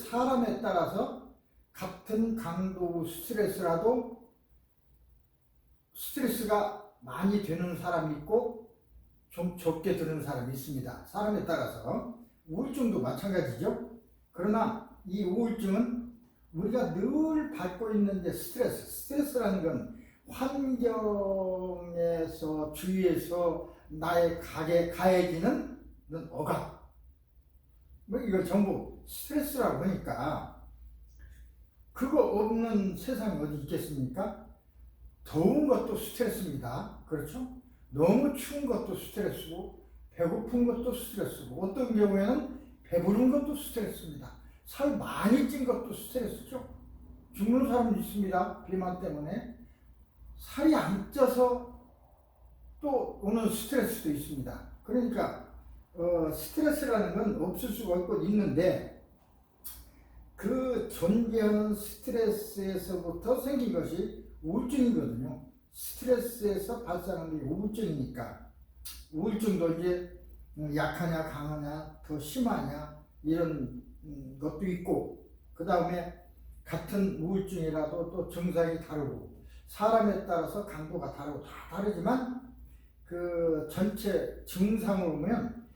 사람에 따라서 같은 강도 스트레스라도 스트레스가 많이 되는 사람이 있고 좀 적게 드는 사람이 있습니다. 사람에 따라서. 우울증도 마찬가지죠. 그러나 이 우울증은 우리가 늘 받고 있는 스트레스라는 건 환경에서 주위에서 나의 가해지는 억압, 뭐 이거 전부 스트레스라고 하니까 그거 없는 세상이 어디 있겠습니까? 더운 것도 스트레스입니다. 그렇죠? 너무 추운 것도 스트레스고 배고픈 것도 스트레스고 어떤 경우에는 배부른 것도 스트레스입니다. 살 많이 찐 것도 스트레스죠. 죽는 사람도 있습니다. 비만 때문에. 살이 안 쪄서 또 오는 스트레스도 있습니다. 그러니까 스트레스라는 건 없을 수가 없고 있는데 그 존재하는 스트레스에서부터 생긴 것이 우울증이거든요. 스트레스에서 발생하는 게 우울증이니까 우울증도 이제 약하냐 강하냐 더 심하냐 이런 것도 있고 그 다음에 같은 우울증이라도 또 증상이 다르고 사람에 따라서 강도가 다르고 다 다르지만 그 전체 증상을 보면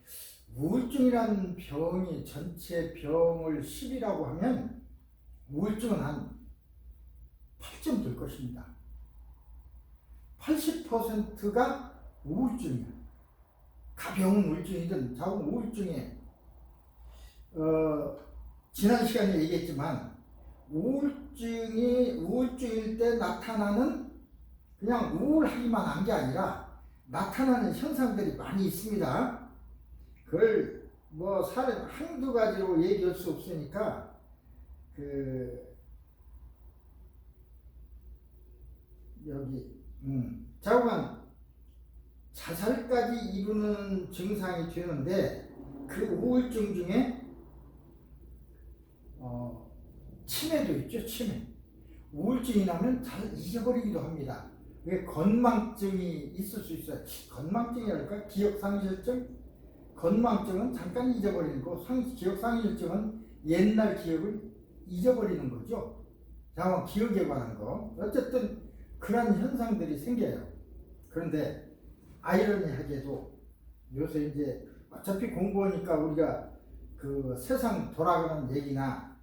우울증이라는 병이 전체 병을 10이라고 하면 우울증은 한 8점 될 것입니다. 80%가 우울증이야. 가벼운 우울증이든 작은 우울증에 지난 시간에 얘기했지만 우울증일 때 나타나는 그냥 우울하기만 한 게 아니라 나타나는 현상들이 많이 있습니다. 그걸 뭐 사람 한두 가지로 얘기할 수 없으니까 자고간 자살까지 이루는 증상이 되는데 그 우울증 중에 치매도 있죠. 치매. 우울증이 나면 잘 잊어버리기도 합니다. 왜 건망증이 있을 수 있어요. 건망증이랄까? 기억상실증? 건망증은 잠깐 잊어버리는 거, 기억상실증은 옛날 기억을 잊어버리는 거죠. 자원 기억에 관한 거. 어쨌든 그런 현상들이 생겨요. 그런데 아이러니하게도 요새 이제 어차피 공부하니까 우리가 그 세상 돌아가는 얘기나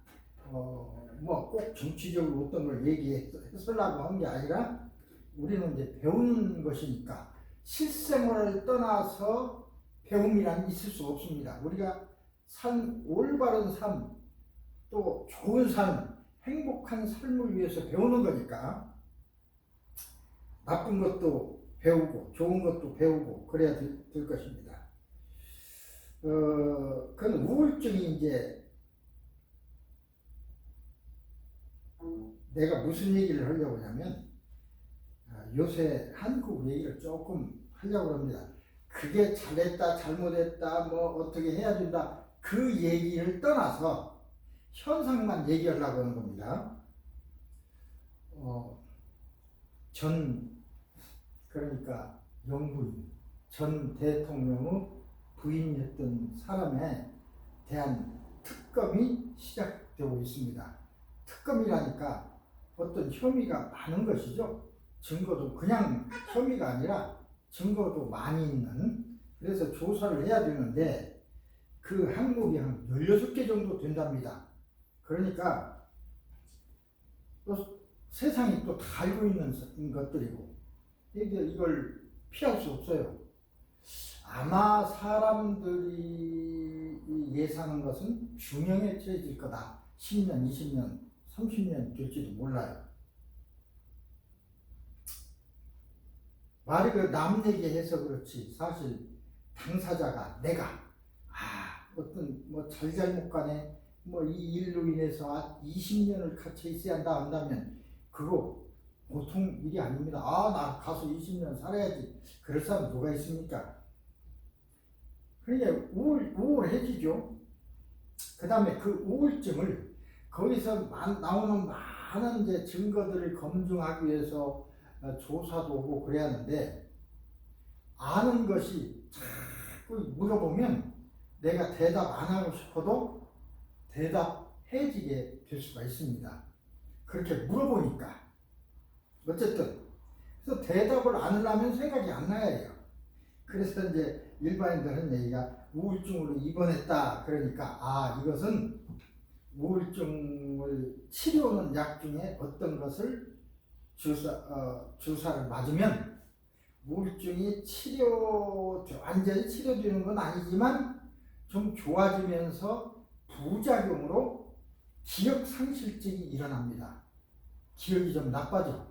뭐 꼭 정치적으로 어떤 걸 얘기했으려고 한 게 아니라 우리는 이제 배우는 것이니까 실생활을 떠나서 배움이란 있을 수 없습니다. 우리가 올바른 삶, 또 좋은 삶, 행복한 삶을 위해서 배우는 거니까 나쁜 것도 배우고 좋은 것도 배우고 그래야 될 것입니다. 그건 우울증이 이제 내가 무슨 얘기를 하려고 하냐면 요새 한국 얘기를 조금 하려고 합니다. 그게 잘했다 잘못했다 뭐 어떻게 해야 된다 그 얘기를 떠나서 현상만 얘기하려고 하는 겁니다. 그러니까 영부인 전 대통령의 부인이었던 사람에 대한 특검이 시작되고 있습니다. 특검이라니까 어떤 혐의가 많은 것이죠. 증거도 그냥 혐의가 아니라 증거도 많이 있는, 그래서 조사를 해야 되는데 그 항목이 한 16개 정도 된답니다. 그러니까 또 세상이 또 다 알고 있는 것들이고 이걸 피할 수 없어요. 아마 사람들이 예상한 것은 중형에 처해질 거다. 10년, 20년, 30년 될지도 몰라요. 말이 남 얘기해서 그렇지 사실 당사자가 내가 어떤 뭐 잘잘못 간에 뭐 이 일로 인해서 20년을 갇혀 있어야 한다면 그거 보통 일이 아닙니다. 나 가서 20년 살아야지. 그럴 사람 누가 있습니까? 그러니까 우울해지죠. 그 다음에 그 우울증을 거기서 나오는 많은 이제 증거들을 검증하기 위해서 조사도 오고 그래야 하는데 아는 것이 자꾸 물어보면 내가 대답 안 하고 싶어도 대답해 해지게 될 수가 있습니다. 그렇게 물어보니까. 어쨌든 그래서 대답을 안 하려면 생각이 안 나야 해요. 그래서 이제 일반인들 하는 얘기가 우울증으로 입원했다. 그러니까 이것은 우울증을 치료하는 약 중에 어떤 것을 주사를 맞으면 우울증이 완전히 치료되는 건 아니지만 좀 좋아지면서 부작용으로 기억 상실증이 일어납니다. 기억이 좀 나빠져.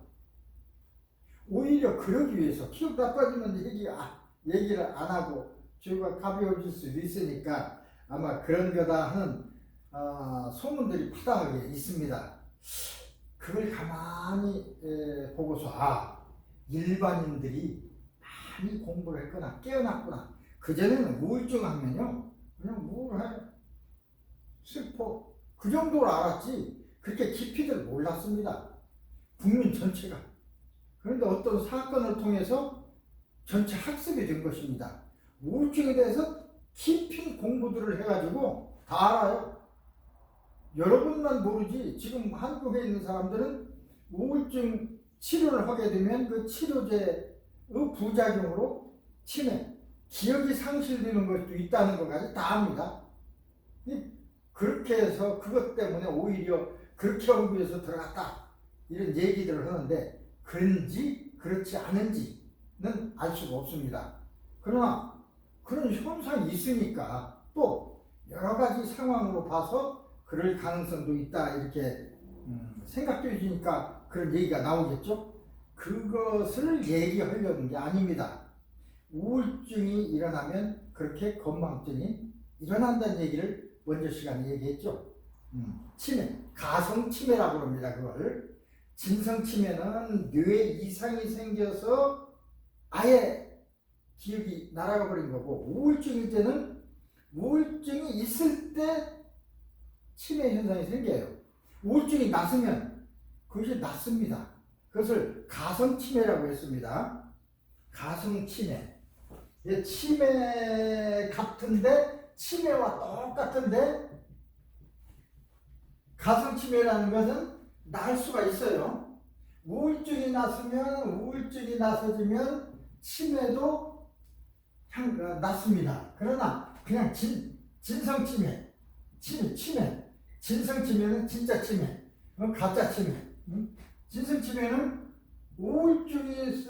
오히려 그러기 위해서 기억 나빠지면 얘기를 안 하고 죄가 가벼워질 수도 있으니까 아마 그런 거다 하는 소문들이 파다하게 있습니다. 그걸 가만히 보고서 일반인들이 많이 공부를 했거나 깨어났구나. 그전에는 우울증 하면요 그냥 우울해, 슬퍼, 그 정도로 알았지 그렇게 깊이들 몰랐습니다. 국민 전체가. 그런데 어떤 사건을 통해서 전체 학습이 된 것입니다. 우울증에 대해서 깊이 공부들을 해가지고 다 알아요. 여러분만 모르지 지금 한국에 있는 사람들은 우울증 치료를 하게 되면 그 치료제의 부작용으로 치매, 기억이 상실되는 것도 있다는 것까지 다 압니다. 그렇게 해서 그것 때문에 오히려 그렇게 하기 위해서 들어갔다 이런 얘기들을 하는데 그런지 그렇지 않은지는 알 수가 없습니다. 그러나 그런 현상이 있으니까 또 여러 가지 상황으로 봐서 그럴 가능성도 있다 이렇게 생각되니까 그런 얘기가 나오겠죠. 그것을 얘기하려는 게 아닙니다. 우울증이 일어나면 그렇게 건망증이 일어난다는 얘기를 먼저 시간에 얘기했죠. 치매, 가성치매라고 합니다. 그걸 진성치매는 뇌에 이상이 생겨서 아예 기억이 날아가 버린 거고, 우울증일 때는 우울증이 있을 때 치매 현상이 생겨요. 우울증이 났으면 그것이 낫습니다. 그것을 가성치매라고 했습니다. 가성치매. 치매 같은데, 치매와 똑같은데, 가성치매라는 것은 날 수가 있어요. 우울증이 났으면, 우울증이 나서지면 치매도 낫습니다. 그러나 그냥 진성치매, 치매. 진성치매는 진짜 치매, 가짜 치매. 진성치매는 우울증이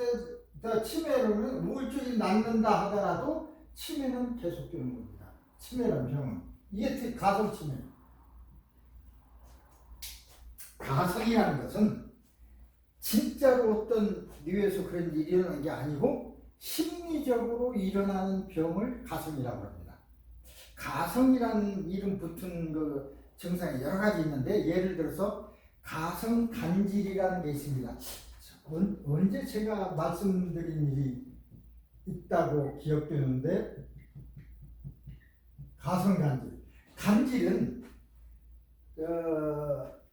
치매로는 우울증이 낫는다 하더라도 치매는 계속되는 겁니다. 치매라는 병은. 이게 가성치매. 가성이라는 것은 진짜로 어떤 뇌에서 그런 일이 일어나는 게 아니고 심리적으로 일어나는 병을 가성이라고 합니다. 가성이라는 이름 붙은 그 증상이 여러 가지 있는데, 예를 들어서 가성간질이라는 게 있습니다. 언제 제가 말씀드린 일이 있다고 기억되는데, 가성간질. 간질은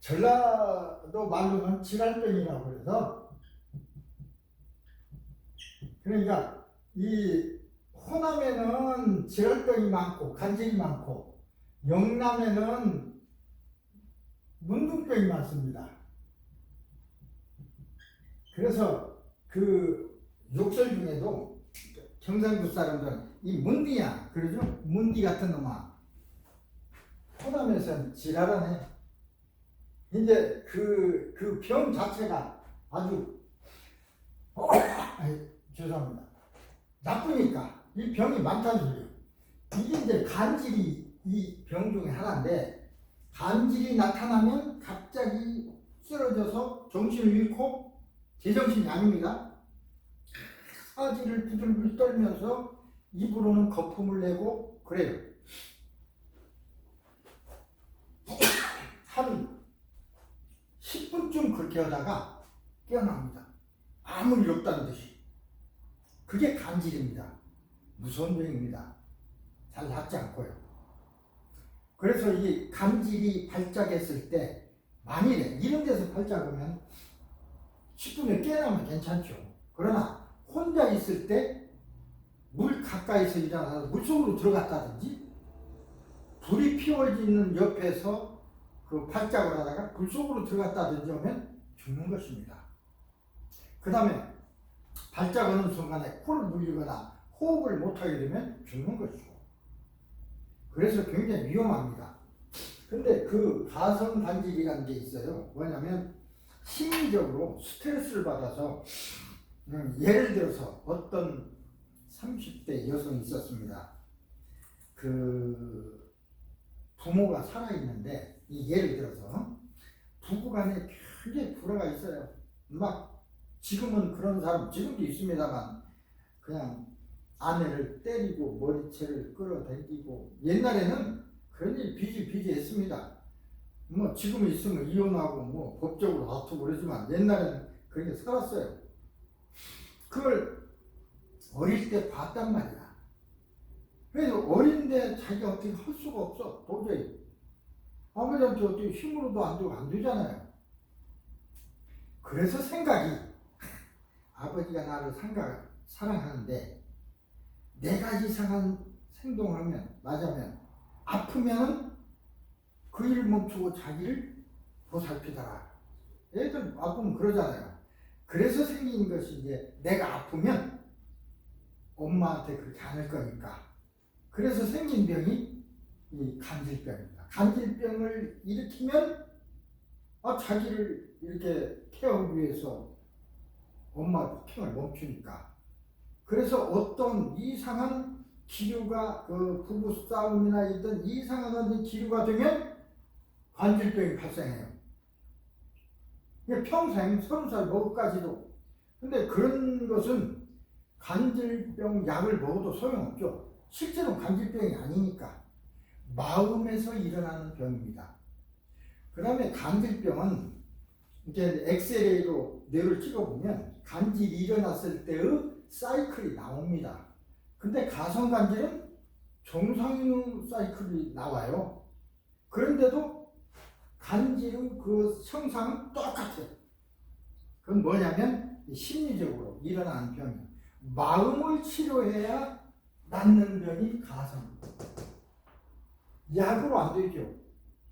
전라도 말로는 지랄병이라고 해서, 그러니까 이 호남에는 지랄병이 많고 간질이 많고 영남에는 문둥병이 많습니다. 그래서 그 욕설 중에도 경상도 사람들은 이 문디야 그러죠. 문디 같은 놈아. 호남에서는 지랄하네. 이제 그 병 자체가 아주 죄송합니다. 나쁘니까 이 병이 많다는 소리예요. 이게 이제 간질이 이 병 중에 하나인데, 간질이 나타나면 갑자기 쓰러져서 정신을 잃고, 제정신이 아닙니다. 사지를 부들부들 떨면서 입으로는 거품을 내고 그래요. 한 10분쯤 그렇게 하다가 깨어납니다. 아무 일 없다는 듯이. 그게 간질입니다. 무서운 병입니다. 잘 낫지 않고요. 그래서 이 간질이 발작했을 때, 만일에 이런 데서 발작하면 10분에 깨어나면 괜찮죠. 그러나 혼자 있을 때 물 가까이서 일어나서 물속으로 들어갔다든지, 불이 피워지는 옆에서 그 발작을 하다가 불 속으로 들어갔다든지 하면 죽는 것입니다. 그 다음에 발작하는 순간에 코를 물리거나 호흡을 못하게 되면 죽는 것이고, 그래서 굉장히 위험합니다. 근데 그 가성간질이라는 게 있어요. 뭐냐면 심리적으로 스트레스를 받아서 예를 들어서 어떤 30대 여성이 있었습니다. 그 부모가 살아있는데 예를 들어서 부부간에 굉장히 불화가 있어요. 막 지금은 그런 사람 지금도 있습니다만 그냥 아내를 때리고 머리채를 끌어당기고, 옛날에는 그런 일 비지비지했습니다. 뭐 지금 있으면 이혼하고 뭐 법적으로 다투고 그러지만 옛날에는 그렇게 살았어요. 그걸 어릴 때 봤단 말이야. 그래서 어린데 자기가 어떻게 할 수가 없어. 도저히 아버지한테 어떻게 힘으로도 안 되고 안 되잖아요. 그래서 생각이, 아버지가 나를 사랑하는데 내가 이상한 행동하면, 맞으면, 아프면 그 일을 멈추고 자기를 보살피더라. 애들 아프면 그러잖아요. 그래서 생긴 것이 이제 내가 아프면 엄마한테 그렇게 안 할 거니까. 그래서 생긴 병이 이 간질병입니다. 간질병을 일으키면 자기를 이렇게 케어하기 위해서 엄마의 폭행을 멈추니까. 그래서 어떤 이상한 기류가, 그 부부 싸움이나 있던 이상한 어떤 기류가 되면 관절병이 발생해요. 평생 30살 먹을까지도. 근데 그런 것은 관절병 약을 먹어도 소용없죠. 실제로 관절병이 아니니까. 마음에서 일어나는 병입니다. 그 다음에 관절병은 이렇게 엑스레이로 뇌를 찍어보면 관절이 일어났을 때의 사이클이 나옵니다. 근데 가성관절은 정상인 사이클이 나와요. 그런데도 간질의 그 형상은 똑같아요. 그건 뭐냐면 심리적으로 일어나는 병이에요. 마음을 치료해야 낫는 병이 가성. 약으로 안 되죠.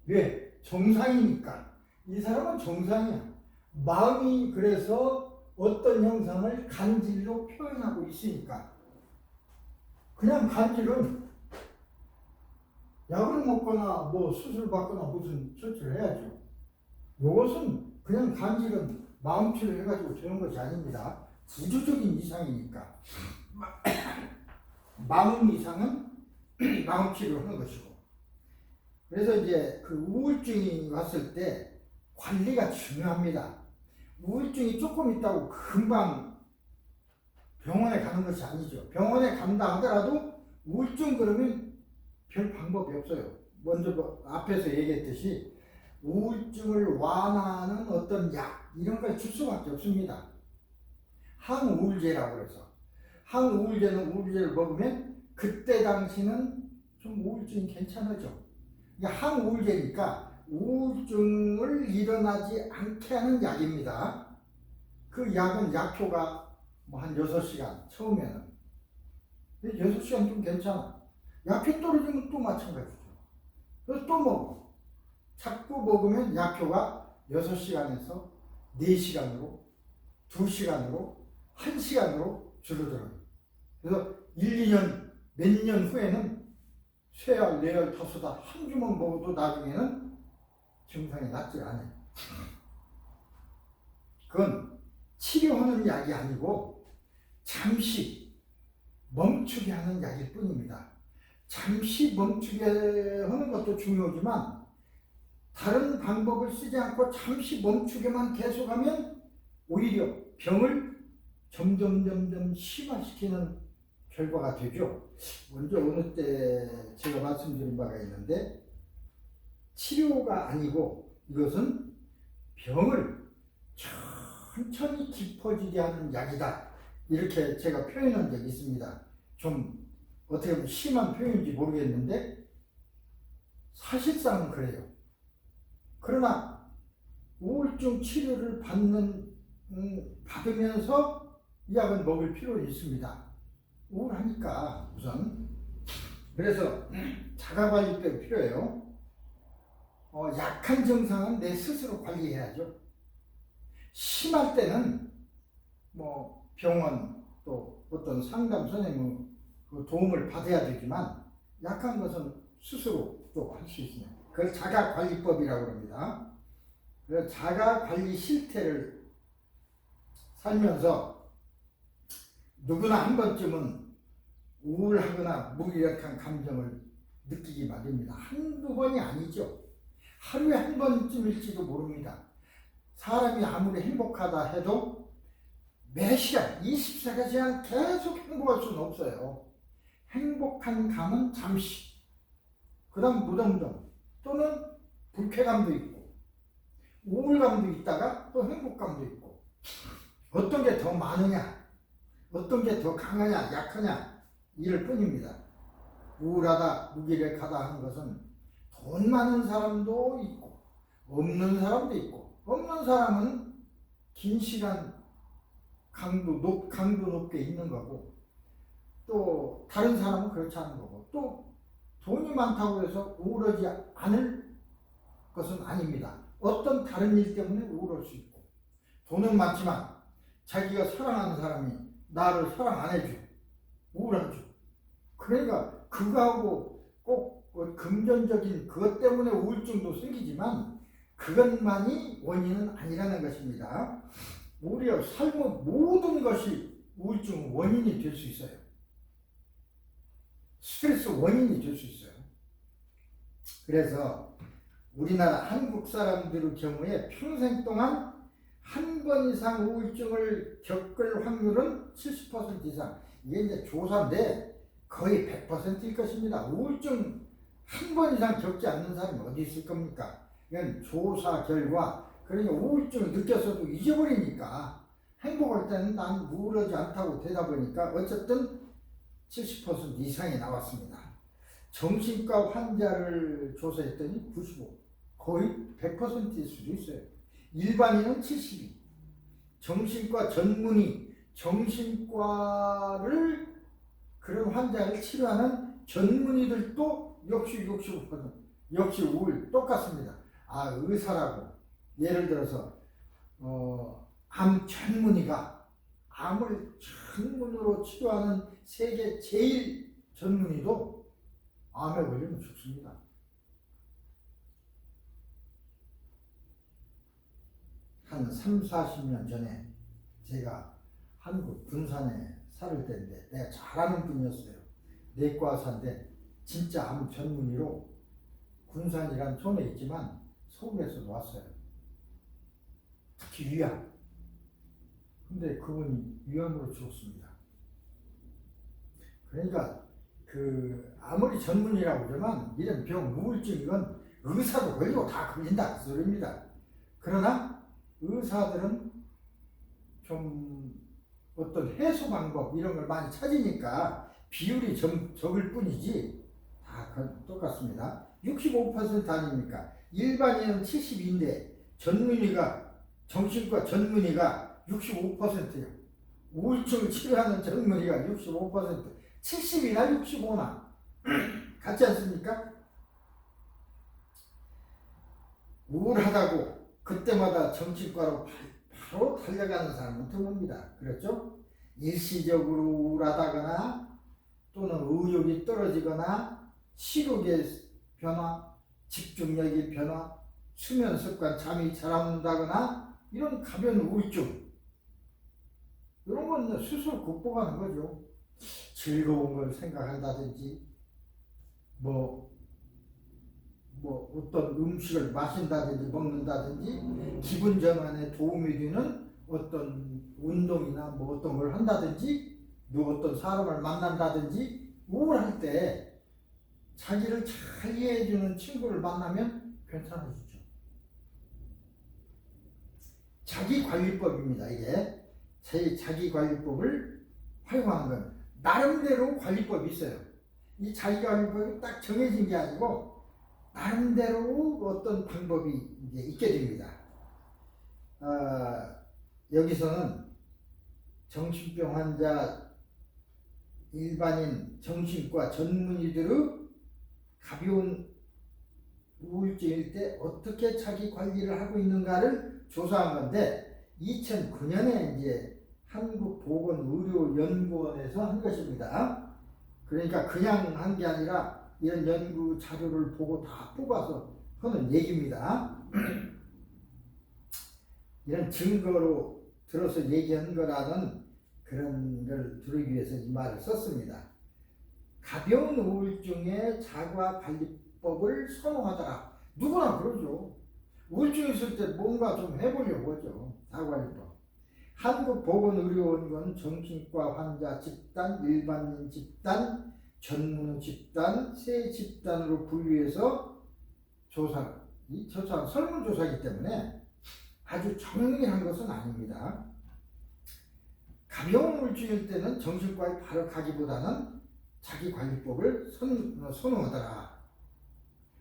왜? 정상이니까. 이 사람은 정상이야. 마음이 그래서 어떤 형상을 간질로 표현하고 있으니까. 그냥 간질은 약을 먹거나 뭐 수술 받거나 무슨 처치를 해야죠. 이것은 그냥 간질은 마음 치료해가지고 되는 것이 아닙니다. 구조적인 이상이니까. 마음 이상은 마음 치료하는 것이고. 그래서 이제 그 우울증이 왔을 때 관리가 중요합니다. 우울증이 조금 있다고 금방 병원에 가는 것이 아니죠. 병원에 간다 하더라도 우울증 그러면 별 방법이 없어요. 먼저 앞에서 얘기했듯이 우울증을 완화하는 어떤 약 이런 걸 줄 수밖에 없습니다. 항우울제라고 해서 항우울제는 우울제를 먹으면 그때 당시는 좀 우울증이 괜찮아져. 항우울제니까 우울증을 일어나지 않게 하는 약입니다. 그 약은 약효가 뭐 한 6시간 처음에는 6시간 좀 괜찮아. 약효 떨어지면 또 마찬가지죠. 그래서 또 먹어. 자꾸 먹으면 약효가 6시간에서 4시간으로 2시간으로 1시간으로 줄어들어요. 그래서 1, 2년 몇 년 후에는 쇠알, 뇌알, 타수다 한 주먹 먹어도 나중에는 증상이 낫지 않아요. 그건 치료하는 약이 아니고 잠시 멈추게 하는 약일 뿐입니다. 잠시 멈추게 하는 것도 중요하지만 다른 방법을 쓰지 않고 잠시 멈추게만 계속하면 오히려 병을 점점 심화시키는 결과가 되죠. 먼저 어느 때 제가 말씀드린 바가 있는데 치료가 아니고 이것은 병을 천천히 깊어지게 하는 약이다. 이렇게 제가 표현한 적이 있습니다. 좀 어떻게 보면 심한 표현인지 모르겠는데 사실상은 그래요. 그러나 우울증 치료를 받으면서 이 약은 먹을 필요는 있습니다. 우울하니까 우선. 그래서 자가관리법이 필요해요. 약한 증상은 내 스스로 관리해야죠. 심할 때는 뭐 병원 또 어떤 상담 선생님의 그 도움을 받아야 되지만 약한 것은 스스로 또 할 수 있습니다. 그걸 자가관리법이라고 합니다. 그 자가관리 실태를 살면서 누구나 한 번쯤은 우울하거나 무기력한 감정을 느끼기 마련입니다. 한두 번이 아니죠. 하루에 한 번쯤일지도 모릅니다. 사람이 아무리 행복하다 해도 매 시간 24시간 계속 행복할 수는 없어요. 행복한 감은 잠시, 그 다음 무덤덤 또는 불쾌감도 있고 우울감도 있다가 또 행복감도 있고, 어떤 게 더 많으냐 어떤 게 더 강하냐 약하냐 이럴 뿐입니다. 우울하다 무기력하다 하는 것은 돈 많은 사람도 있고 없는 사람도 있고, 없는 사람은 긴 시간 강도 높게 있는 거고, 또 다른 사람은 그렇지 않은 거고, 또 돈이 많다고 해서 우울하지 않을 것은 아닙니다. 어떤 다른 일 때문에 우울할 수 있고, 돈은 많지만 자기가 사랑하는 사람이 나를 사랑 안 해줘 우울하죠. 그러니까 그거하고 꼭 금전적인 그것 때문에 우울증도 생기지만 그것만이 원인은 아니라는 것입니다. 오히려 삶의 모든 것이 우울증 원인이 될 수 있어요. 스트레스 원인이 될 수 있어요. 그래서 우리나라 한국 사람들의 경우에 평생 동안 한 번 이상 우울증을 겪을 확률은 70% 이상. 이게 이제 조사인데 거의 100%일 것입니다. 우울증 한 번 이상 겪지 않는 사람이 어디 있을 겁니까? 이건 조사 결과. 그러니까 우울증을 느꼈어도 잊어버리니까, 행복할 때는 난 우울하지 않다고 대답하니까 어쨌든 70% 이상이 나왔습니다. 정신과 환자를 조사했더니 95, 거의 100%일 수도 있어요. 일반인은 72. 정신과 전문의, 정신과를 그런 환자를 치료하는 전문의들도 역시 65%, 역시 우울 똑같습니다. 의사라고 예를 들어서 암 전문의가 암을 전문으로 치료하는 세계 제일 전문의도 암에 걸리면 죽습니다. 한 3, 40년 전에 제가 한국 군산에 살을 때인데, 내가 잘 아는 분이었어요. 내과 의사인데 진짜 암 전문의로 군산이란 촌에 있지만 서울에서도 왔어요. 특히 위암. 근데 그분이 위암으로 죽었습니다. 그러니까 아무리 전문이라고 그러지만 이런 병, 우울증 이건 의사도 걸리고 다 걸린다 그 소리입니다. 그러나 의사들은 좀 어떤 해소 방법 이런 걸 많이 찾으니까 비율이 적을 뿐이지 다 똑같습니다. 65% 아닙니까? 일반인은 72인데 정신과 전문의가 65%예요. 우울증을 치료하는 전문의가 65%, 70이나 65나 같지 않습니까? 우울하다고 그때마다 정신과로 바로 달려가는 사람은 드뭅니다. 그렇죠? 일시적으로 우울하다거나 또는 의욕이 떨어지거나 시력의 변화, 집중력의 변화, 수면 습관, 잠이 잘 안 온다거나 이런 가벼운 우울증, 이런 건 스스로 극복하는 거죠. 즐거운 걸 생각한다든지 어떤 음식을 마신다든지 먹는다든지 기분 전환에 도움이 되는 어떤 운동이나 어떤 걸 한다든지 어떤 사람을 만난다든지, 우울할 때 자기를 잘 이해해주는 친구를 만나면 괜찮아지죠. 자기관리법입니다. 이게 자기관리법을 활용하는 건 나름대로 관리법이 있어요. 이 자기관리법이 딱 정해진 게 아니고 나름대로 어떤 방법이 이제 있게 됩니다. 여기서는 정신병 환자, 일반인, 정신과 전문의들의 가벼운 우울증일 때 어떻게 자기 관리를 하고 있는가를 조사한 건데 2009년에 이제 한국보건의료연구원에서 한 것입니다. 그러니까 그냥 한 게 아니라 이런 연구 자료를 보고 다 뽑아서 하는 얘기입니다. 이런 증거로 들어서 얘기한 거라는 그런 걸 들기 위해서 이 말을 썼습니다. 가벼운 우울증의 자가관리법을 선호하더라. 누구나 그러죠. 우울증 있을 때 뭔가 좀 해보려고 하죠. 자가관리법. 한국보건의료원은 정신과 환자 집단, 일반인 집단, 전문 집단, 세 집단으로 분류해서 이 조사는 설문조사이기 때문에 아주 정밀한 것은 아닙니다. 가벼운 우울증일 때는 정신과에 바로 가기보다는 자기관리법을 선호하더라.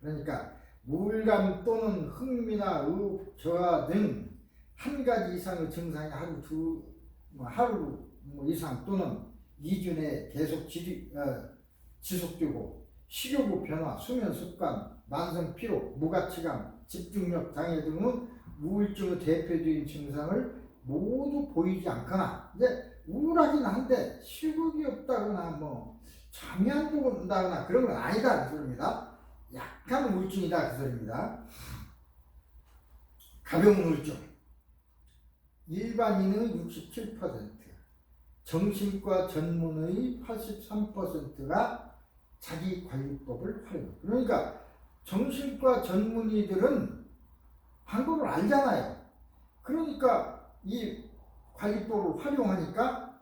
그러니까 우울감 또는 흥미나 의욕 저하 등 한 가지 이상의 증상이 하루 이상 또는 2주 내에 계속 지속되고 식욕의 변화, 수면 습관, 만성 피로, 무가치감, 집중력 장애 등은 우울증의 대표적인 증상을 모두 보이지 않거나 이제 우울하긴 한데 식욕이 없다거나 뭐 잠이 안 온다거나 그런 건 아니다 그 소리입니다. 약간 우울증이다 그 소리입니다. 가벼운 우울증 일반인의 67%, 정신과 전문의 83%가 자기관리법을 활용해요. 그러니까 정신과 전문의들은 방법을 알잖아요. 그러니까 이 관리법을 활용하니까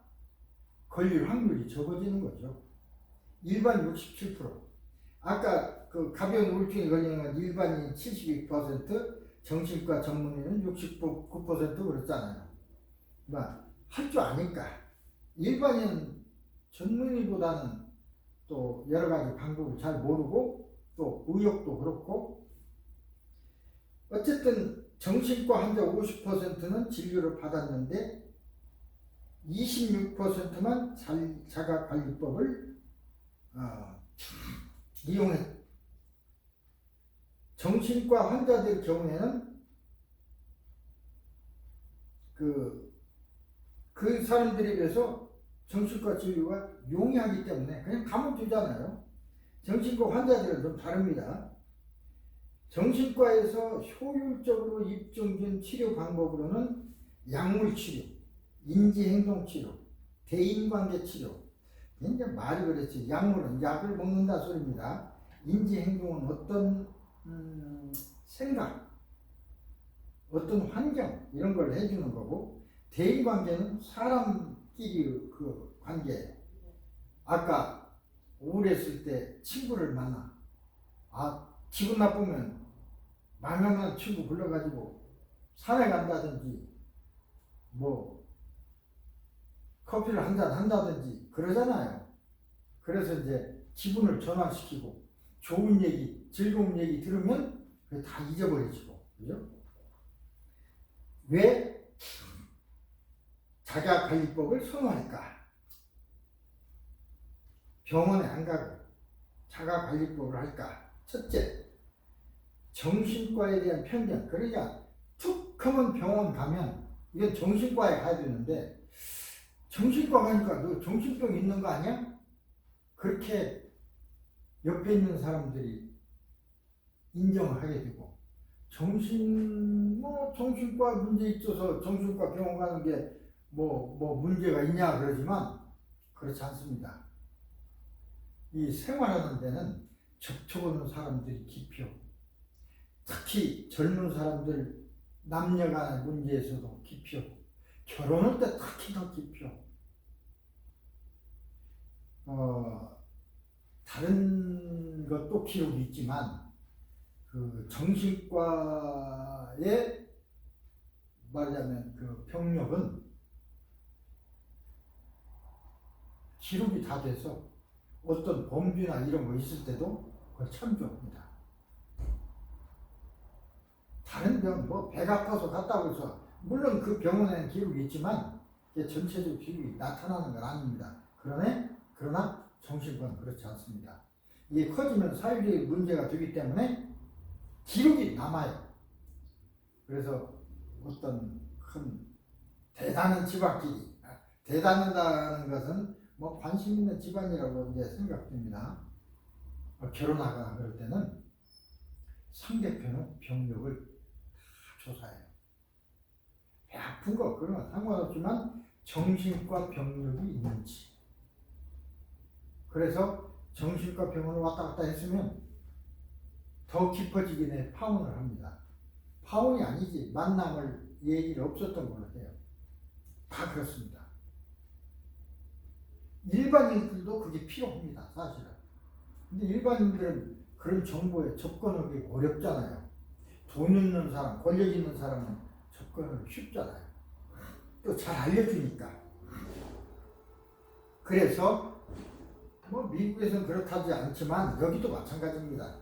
걸릴 확률이 적어지는 거죠. 일반 67%. 아까 그 가벼운 우울증에 걸리는 건 일반인 72%, 정신과 전문의는 69% 그랬잖아요. 할 줄 아니까. 일반인 전문의보다는 또 여러 가지 방법을 잘 모르고 또 의욕도 그렇고 어쨌든 정신과 환자 50%는 진료를 받았는데 26%만 자가관리법을 이용했. 정신과 환자들 경우에는 그 사람들에 비해서 정신과 진료가 용이하기 때문에 그냥 가면 되잖아요. 정신과 환자들은 좀 다릅니다. 정신과에서 효율적으로 입증된 치료 방법으로는 약물치료, 인지행동치료, 대인관계치료. 이제 말이 그랬지. 약물은 약을 먹는다 소리입니다. 인지행동은 어떤 생각, 어떤 환경 이런 걸 해주는 거고, 대인관계는 사람끼리 그 관계. 아까 우울했을 때 친구를 만나. 기분 나쁘면 만나는 친구 불러가지고 산에 간다든지 뭐 커피를 한잔 한다든지 그러잖아요. 그래서 이제 기분을 전환시키고 좋은 얘기, 즐거운 얘기 들으면 다 잊어버리시고, 그죠? 왜 자가관리법을 선호할까? 병원에 안 가고 자가관리법을 할까? 첫째, 정신과에 대한 편견. 그러니까 툭 하면 병원 가면 이건 정신과에 가야 되는데 정신과 가니까 너 정신병 있는 거 아니야? 그렇게 옆에 있는 사람들이 인정을 하게 되고 정신과 문제 있어서 정신과 병원 가는 게 뭐 문제가 있냐 그러지만 그렇지 않습니다. 이 생활하는 데는 접촉하는 사람들이 깊여. 특히 젊은 사람들 남녀 간의 문제에서도 깊여. 결혼할 때 특히 더 깊여. 다른 것도 기록이 있지만 그 정신과의 말하자면 그 병력은 기록이 다 돼서 어떤 범죄나 이런 거 있을 때도 그걸 참조합니다. 다른 병, 배 아파서 갔다고 해서 물론 그 병원에는 기록이 있지만 전체적 기록이 나타나는 건 아닙니다. 그러나 정신과는 그렇지 않습니다. 이게 커지면 사회적인 문제가 되기 때문에 기록이 남아요. 그래서 어떤 큰 대단한 집안끼리, 대단하다는 것은 뭐 관심 있는 집안이라고 이제 생각됩니다. 결혼하거나 그럴 때는 상대편의 병력을 다 조사해요. 배 아픈 거 그런 건 상관없지만 정신과 병력이 있는지. 그래서 정신과 병원을 왔다 갔다 했으면 더 깊어지기 전에 파혼을 합니다. 파혼이 아니지 만남을 얘기를 없었던 걸로 해요. 다 그렇습니다. 일반인들도 그게 필요합니다. 사실은. 근데 일반인들은 그런 정보에 접근하기 어렵잖아요. 돈 있는 사람, 권력 있는 사람은 접근하기 쉽잖아요. 또 잘 알려주니까. 그래서 뭐 미국에서는 그렇다지 않지만 여기도 마찬가지입니다.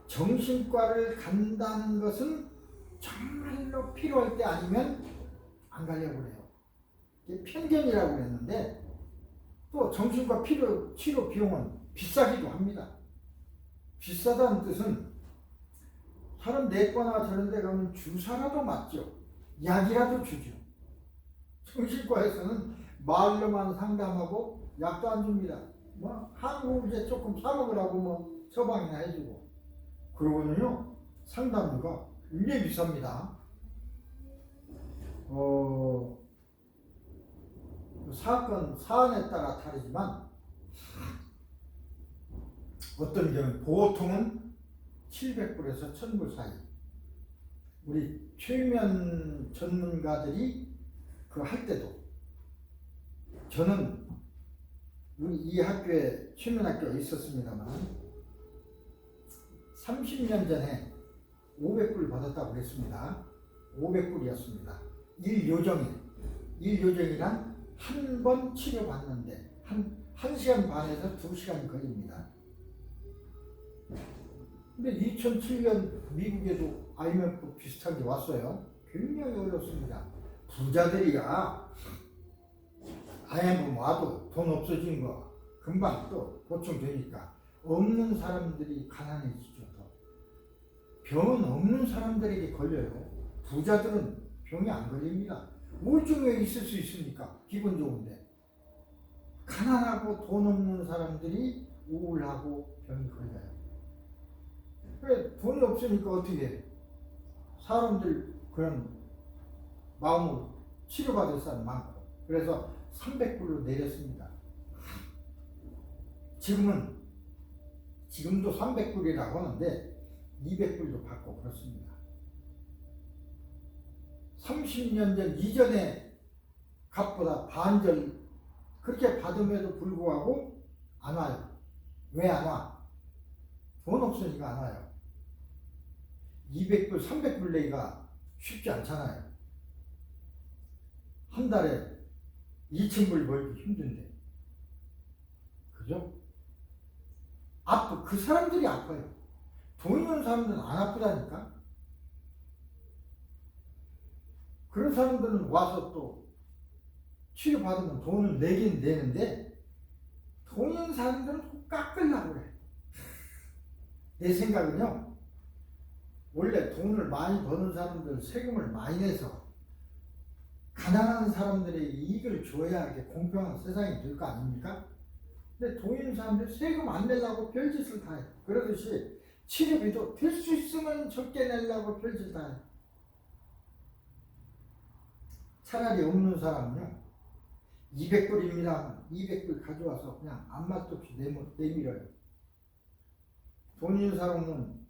정신과를 간다는 것은 정말로 필요할 때 아니면 안 가려고 해요. 이게 편견이라고 했는데 또 정신과 치료 비용은 비싸기도 합니다. 비싸다는 뜻은 사람 내과나 저런 데 가면 주사라도 맞죠. 약이라도 주죠. 정신과에서는 말로만 상담하고 약도 안 줍니다. 뭐 한국에 조금 사 먹으라고 뭐 처방이나 해주고. 그러고는요 상담료가 굉장히 비쌉니다. 사안에 따라 다르지만 어떤 경우는 보통은 700불에서 1000불 사이. 우리 최면 전문가들이 그 할 때도 저는 우리 이 학교에 최면학교가 있었습니다만 30년 전에 500불 받았다고 그랬습니다. 500불이었습니다. 1요정이란 한 번 치료받는데 한 1시간 반에서 2시간 걸립니다. 근데 2007년 미국에도 IMF 비슷한 게 왔어요. 굉장히 어렵습니다. 부자들이야 IMF 와도 돈 없어진 거 금방 또 보충되니까 없는 사람들이 가난해지죠. 병은 없는 사람들에게 걸려요. 부자들은 병이 안 걸립니다. 우울증에 있을 수 있으니까 기분 좋은데 가난하고 돈 없는 사람들이 우울하고 병이 걸려요. 왜 돈이 없으니까 어떻게 해? 사람들 그런 마음으로 치료받을 사람 많고 그래서 300불로 내렸습니다. 지금도 300불이라고 하는데 200불도 받고 그렇습니다. 30년 전 이전의 값보다 반절 그렇게 받음에도 불구하고 안 와요. 왜 안 와? 돈 없으니까 안 와요. 200불, 300불 내기가 쉽지 않잖아요. 한 달에 2,000불 벌기 힘든데. 그죠? 그 사람들이 아파요. 돈 있는 사람들은 안 아프다니까? 그런 사람들은 와서 또 치료받으면 돈을 내긴 내는데 돈 있는 사람들은 깎으려고 그래. 내 생각은요. 원래 돈을 많이 버는 사람들 세금을 많이 내서 가난한 사람들에게 이익을 줘야 이렇게 공평한 세상이 될 거 아닙니까? 근데 돈 있는 사람들 세금 안 내려고 별짓을 다 해요. 그러듯이 치료비도 될 수 있으면 적게 내려고 별짓 다 해요. 차라리 없는 사람은요. 200불입니다. 200불 가져와서 그냥 아무 말도 없이 내밀어요. 돈 있는 사람은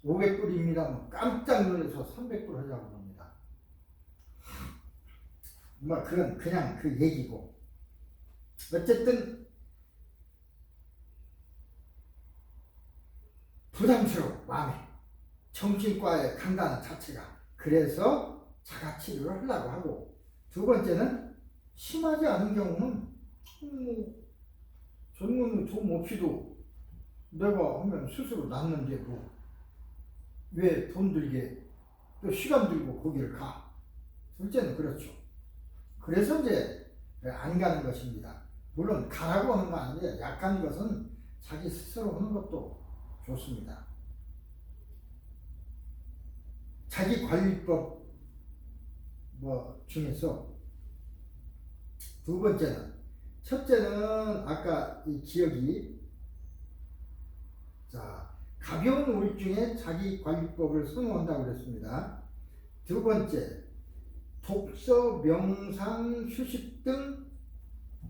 500불입니다. 깜짝 놀라서 300불 하자고 합니다. 뭐 그건 그냥 그 얘기고. 어쨌든 부담스러워 마음에. 정신과에 간다는 자체가. 그래서 자가치료를 하려고 하고. 두 번째는 심하지 않은 경우는 전문 돈 없이도 내가 하면 스스로 낫는데 왜 돈 들게 또 시간 들고 거기를 가? 둘째는 그렇죠. 그래서 이제 안 가는 것입니다. 물론 가라고 하는 거 아닌데 약한 것은 자기 스스로 하는 것도 좋습니다. 자기관리법 중에서 두 번째는, 첫째는 아까 이 기억이, 가벼운 우울증에 자기관리법을 선호한다고 그랬습니다. 두 번째, 독서, 명상, 휴식 등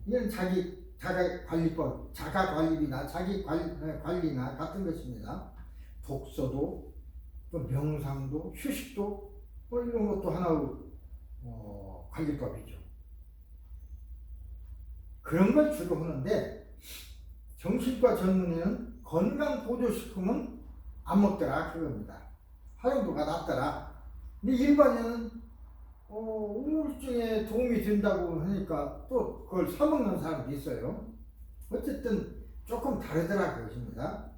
이런 자가관리법, 자가관리나 자기관리나 같은 것입니다. 독서도, 또 명상도, 휴식도 이런 것도 하나의 관리법이죠. 그런 걸 주로 하는데, 정신과 전문의는 건강보조식품은 안 먹더라 그겁니다. 활용도가 낮더라. 근데 일반인은 우울증에 도움이 된다고 하니까 또 그걸 사먹는 사람도 있어요. 어쨌든 조금 다르더라 그것입니다.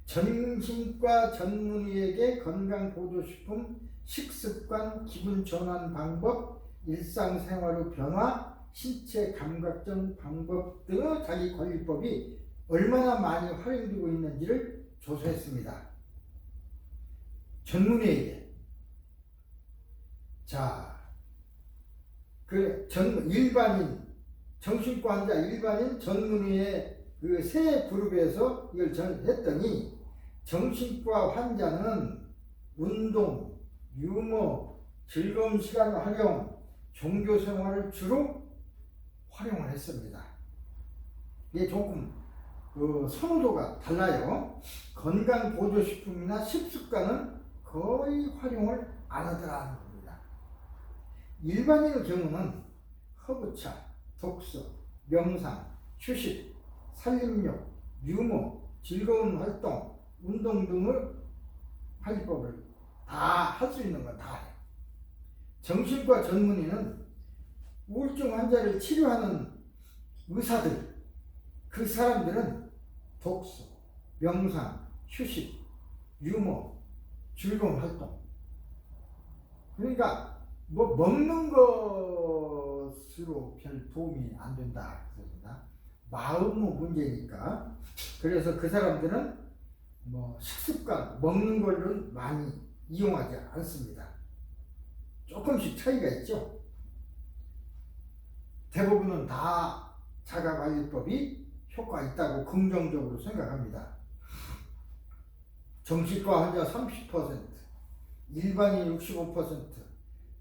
정신과 전문의에게 건강보조식품, 식습관, 기분 전환 방법, 일상생활의 변화, 신체 감각적 방법 등의 자기관리법이 얼마나 많이 활용되고 있는지를 조사했습니다. 전문의에게. 일반인, 정신과 환자, 일반인, 전문의의 그 세 그룹에서 이걸 했더니, 정신과 환자는 운동, 유머, 즐거운 시간 활용, 종교 생활을 주로 활용을 했습니다. 이게 조금 선호도가 달라요. 건강보조식품이나 식습관은 거의 활용을 안 하더라는 겁니다. 일반인의 경우는 허브차, 독서, 명상, 휴식, 살림욕, 유머, 즐거운 활동, 운동 등의 관리법을 다 할 수 있는 건 다 해요. 정신과 전문의는 우울증 환자를 치료하는 의사들, 그 사람들은 독서, 명상, 휴식, 유머, 즐거운 활동, 그러니까 먹는 것으로 별 도움이 안 된다 그럽니다. 마음의 문제니까. 그래서 그 사람들은 식습관, 먹는 걸로는 많이 이용하지 않습니다. 조금씩 차이가 있죠. 대부분은 다 자가관리법이 효과 있다고 긍정적으로 생각합니다. 정신과 환자 30%, 일반인 65%,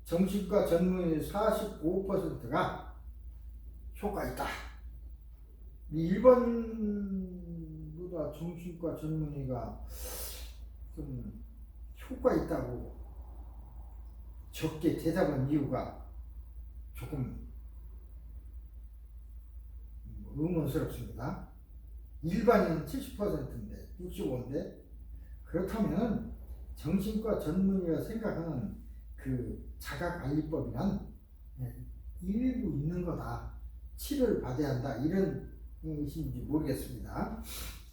정신과 전문의 45%가 효과 있다. 일반보다 정신과 전문의가 좀 효과 있다고 적게 대답한 이유가 조금 의문스럽습니다. 일반인은 70%인데 65인데, 그렇다면 정신과 전문의가 생각하는 그 자가관리법이란 일부 있는 거다, 치료를 받아야 한다, 이런 의심인지 모르겠습니다.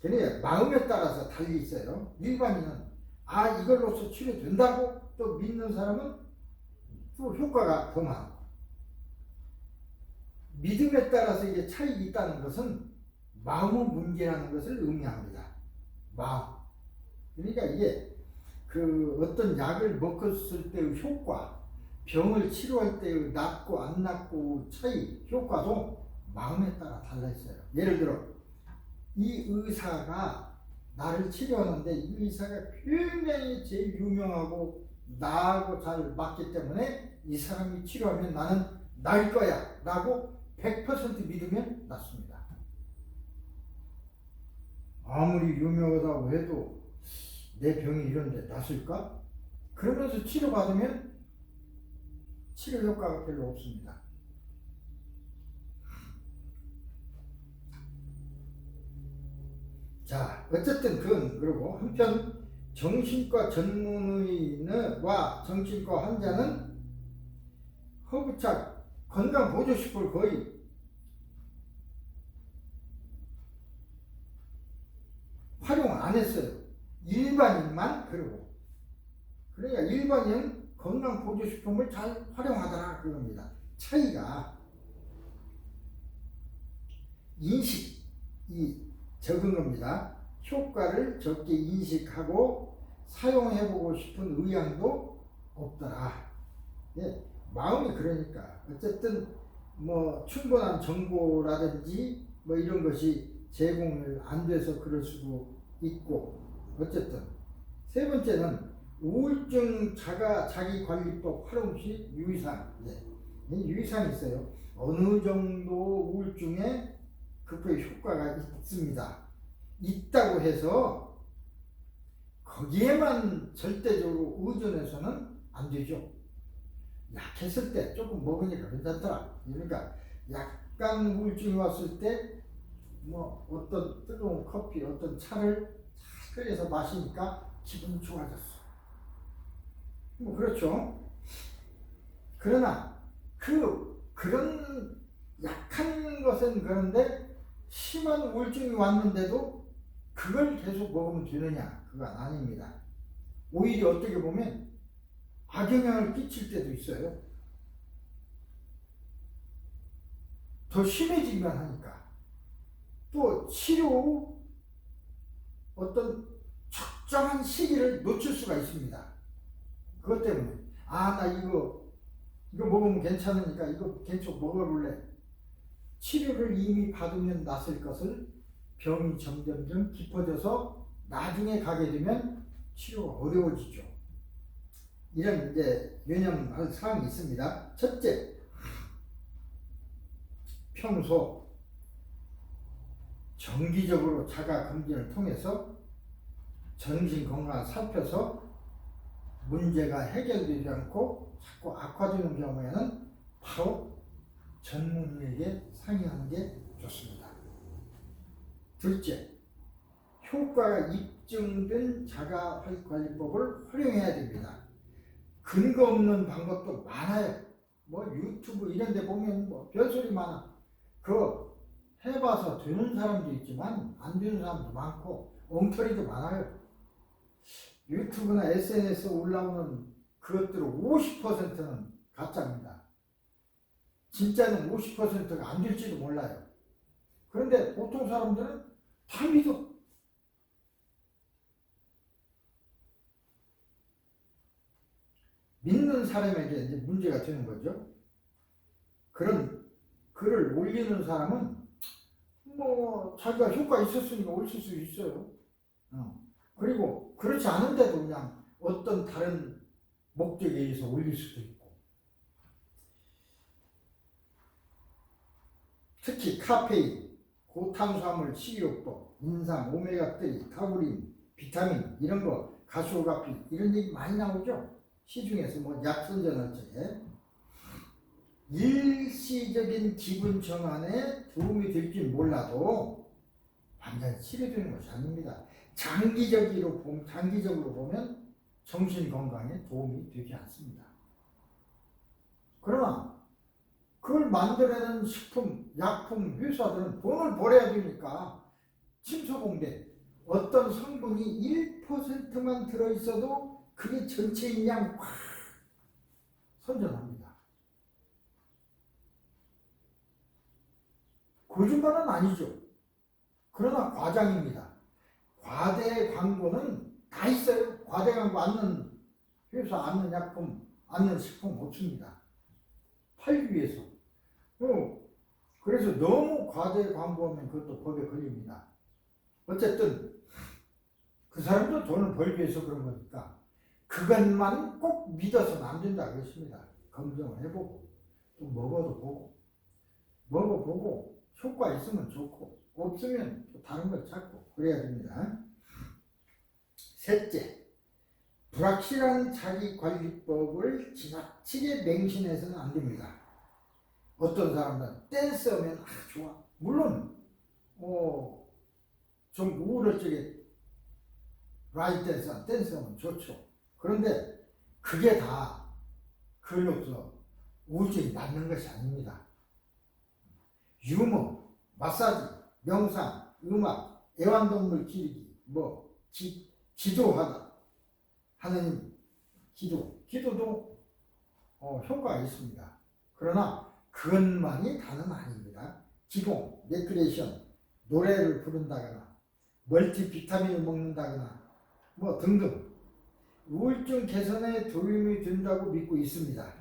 그래, 마음에 따라서 달리 있어요. 일반인은 이걸로서 치료된다고 또 믿는 사람은 또 효과가 더 많고, 믿음에 따라서 이게 차이가 있다는 것은 마음의 문제라는 것을 의미합니다. 마음. 그러니까 이게 어떤 약을 먹었을 때의 효과, 병을 치료할 때의 낫고 안 낫고 차이, 효과도 마음에 따라 달라 있어요. 예를 들어, 이 의사가 나를 치료하는데, 이 의사가 굉장히 제일 유명하고 나하고 잘 맞기 때문에 이 사람이 치료하면 나는 나을 거야 라고 100% 믿으면 낫습니다. 아무리 유명하다고 해도 내 병이 이런데 낫을까? 그러면서 치료받으면 치료 효과가 별로 없습니다. 어쨌든 그리고 한편 정신과 전문의와 정신과 환자는 허브차, 건강보조식품을 거의 활용 안 했어요. 일반인만 그러고. 그러니까 일반인은 건강보조식품을 잘 활용하더라 그겁니다. 차이가 인식이 적은 겁니다. 효과를 적게 인식하고 사용해보고 싶은 의향도 없더라. 예, 마음이 그러니까 어쨌든 뭐 충분한 정보라든지 뭐 이런 것이 제공을 안 돼서 그럴 수도 있고 어쨌든 세 번째는 우울증 자기관리법 활용시 유의사항. 예, 유의사항이 있어요. 어느 정도 우울증에 극복 효과가 있습니다. 있다고 해서 거기에만 절대적으로 의존해서는 안 되죠. 약했을 때 조금 먹으니까 괜찮더라. 그러니까 약간 우울증이 왔을 때 뭐 어떤 뜨거운 커피, 어떤 차를 잘 끓여서 마시니까 기분이 좋아졌어. 뭐 그렇죠. 그러나 그런 약한 것은 그런데 심한 우울증이 왔는데도 그걸 계속 먹으면 되느냐? 그건 아닙니다. 오히려 어떻게 보면 악영향을 끼칠 때도 있어요. 더 심해지기만 하니까. 또 치료 어떤 적정한 시기를 놓칠 수가 있습니다. 그것 때문에 나 이거 먹으면 괜찮으니까 이거 계속 먹어볼래. 치료를 이미 받으면 낫을 것을 병이 점점점 깊어져서 나중에 가게 되면 치료가 어려워지죠. 이런 이제 유념할 사항이 있습니다. 첫째, 평소 정기적으로 자가 검진을 통해서 정신 건강을 살펴서 문제가 해결되지 않고 자꾸 악화되는 경우에는 바로 전문의에게 상의하는 게 좋습니다. 둘째, 효과가 입증된 자가관리법을 활용해야 됩니다. 근거 없는 방법도 많아요. 뭐 유튜브 이런 데 보면 뭐 별소리 많아. 그거 해봐서 되는 사람도 있지만 안 되는 사람도 많고 엉터리도 많아요. 유튜브나 SNS에 올라오는 그것들 50%는 가짜입니다. 진짜는 50%가 안 될지도 몰라요. 그런데 보통 사람들은 다 믿어. 믿는 사람에게 이제 문제가 되는 거죠. 그런 글을 올리는 사람은 뭐 자기가 효과 있었으니까 올릴 수 있어요. 그리고 그렇지 않은데도 그냥 어떤 다른 목적에 의해서 올릴 수도 있고. 특히 카페인, 고탄수화물 식이요법, 인삼, 오메가3, 타우린, 비타민 이런 거, 가시오가피 이런 얘기 많이 나오죠. 시중에서 뭐 약선전할적에 일시적인 기분 전환에 도움이 될지 몰라도 완전히 치료되는 것이 아닙니다. 장기적으로 보면 정신 건강에 도움이 되지 않습니다. 그러나 그걸 만들어내는 식품, 약품 회사들은 돈을 벌어야 되니까 침소봉대 어떤 성분이 1%만 들어있어도 그게 전체인 양 확 선전합니다. 거짓말은 아니죠. 그러나 과장입니다. 과대 광고는 다 있어요. 과대 광고 않는 회사, 않는 약품, 않는 식품 못 줍니다. 팔기 위해서. 그래서 너무 과대 광고하면 그것도 법에 걸립니다. 어쨌든 그 사람도 돈을 벌기 위해서 그런 거니까 그것만 꼭 믿어서는 안 된다 그랬습니다. 검증을 해보고 또 먹어보고 효과 있으면 좋고 없으면 또 다른 걸 찾고 그래야 됩니다. 셋째, 불확실한 자기관리법을 지나치게 맹신해서는 안 됩니다. 어떤 사람들은 댄스 하면 좋아. 물론 좀 우울할 적에 라인 댄스 하면 좋죠. 그런데 그게 다 그걸로서 우울증이 낫는 것이 아닙니다. 유머, 마사지, 명상, 음악, 애완동물 기르기, 기도하다. 하느님 기도도 효과가 있습니다. 그러나 그것만이 다는 아닙니다. 기본, 레크레이션, 노래를 부른다거나 멀티비타민을 먹는다거나 등등 우울증 개선에 도움이 된다고 믿고 있습니다.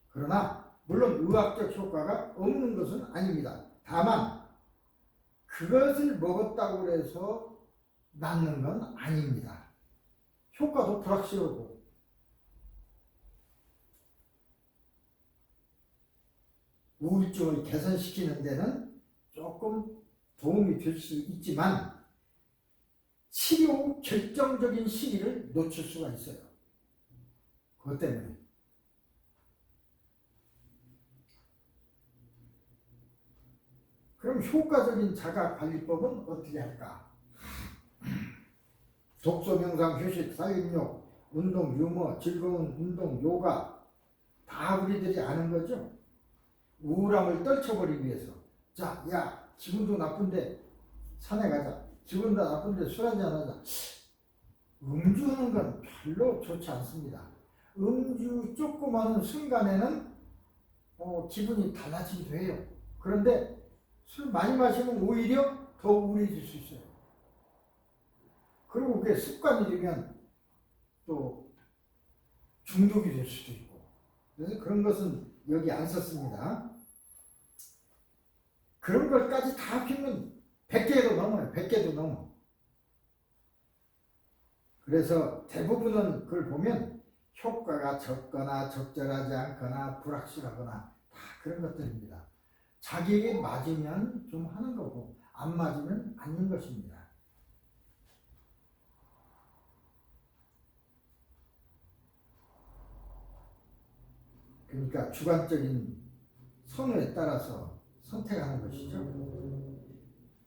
그러나 물론 의학적 효과가 없는 것은 아닙니다. 다만 그것을 먹었다고 해서 낫는 건 아닙니다. 효과도 불확실하고 우울증을 개선시키는 데는 조금 도움이 될 수 있지만 치료 후 결정적인 시기를 놓칠 수가 있어요. 그것 때문에. 그럼 효과적인 자가관리법은 어떻게 할까? 독서, 명상, 휴식, 살림욕, 운동, 유머, 즐거운 운동, 요가 다 우리들이 아는 거죠. 우울함을 떨쳐버리기 위해서. 자, 야, 기분도 나쁜데 산에 가자. 기분도 나쁜데 술 한잔 하자. 음주하는 건 별로 좋지 않습니다. 음주 조금 하는 순간에는 기분이 달라지기도 해요. 그런데 술 많이 마시면 오히려 더 우울해질 수 있어요. 그리고 그게 습관이 되면 또 중독이 될 수도 있고. 그래서 그런 것은 여기 안 썼습니다. 그런 것까지 다 합치면 100개도 넘어요. 100개도 넘어. 그래서 대부분은 그걸 보면 효과가 적거나 적절하지 않거나 불확실하거나 다 그런 것들입니다. 자기에게 맞으면 좀 하는 거고 안 맞으면 않는 것입니다. 그러니까 주관적인 선호에 따라서 선택하는 것이죠.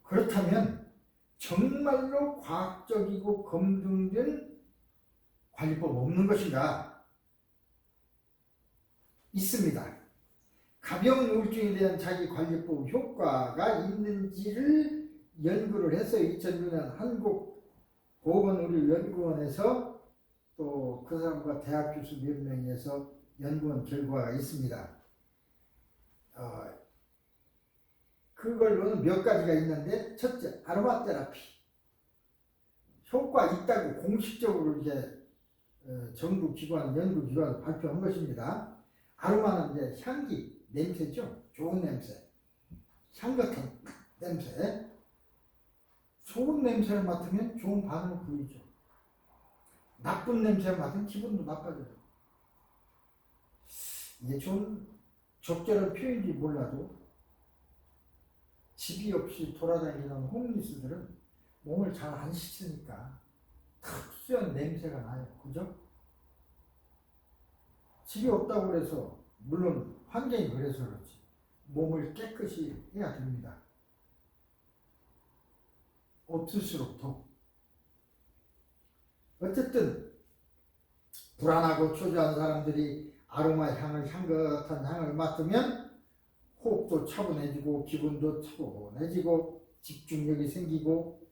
그렇다면 정말로 과학적이고 검증된 관리법 없는 것인가? 있습니다. 가벼운 우울증에 대한 자기관리법 효과가 있는지를 연구를 해서 2006년 한국보건의료연구원에서 또 그 사람과 대학 교수 몇 명이 해서 연구한 결과가 있습니다. 그걸로는 몇 가지가 있는데, 첫째, 아로마 테라피. 효과 있다고 공식적으로 이제 정부 기관, 연구 기관을 발표한 것입니다. 아로마는 이제 향기, 냄새죠. 좋은 냄새. 향 같은 냄새. 좋은 냄새를 맡으면 좋은 반응을 보이죠. 나쁜 냄새를 맡으면 기분도 나빠져요. 이게 좀 적절한 표현인지 몰라도 집이 없이 돌아다니는 홈리스들은 몸을 잘 안 씻으니까 특수한 냄새가 나요. 그죠? 집이 없다고 해서 물론 환경이 그래서 그렇지 몸을 깨끗이 해야 됩니다. 없을수록 더. 어쨌든 불안하고 초조한 사람들이 아로마 향을 향긋한 향을 맡으면 호흡도 차분해지고 기분도 차분해지고 집중력이 생기고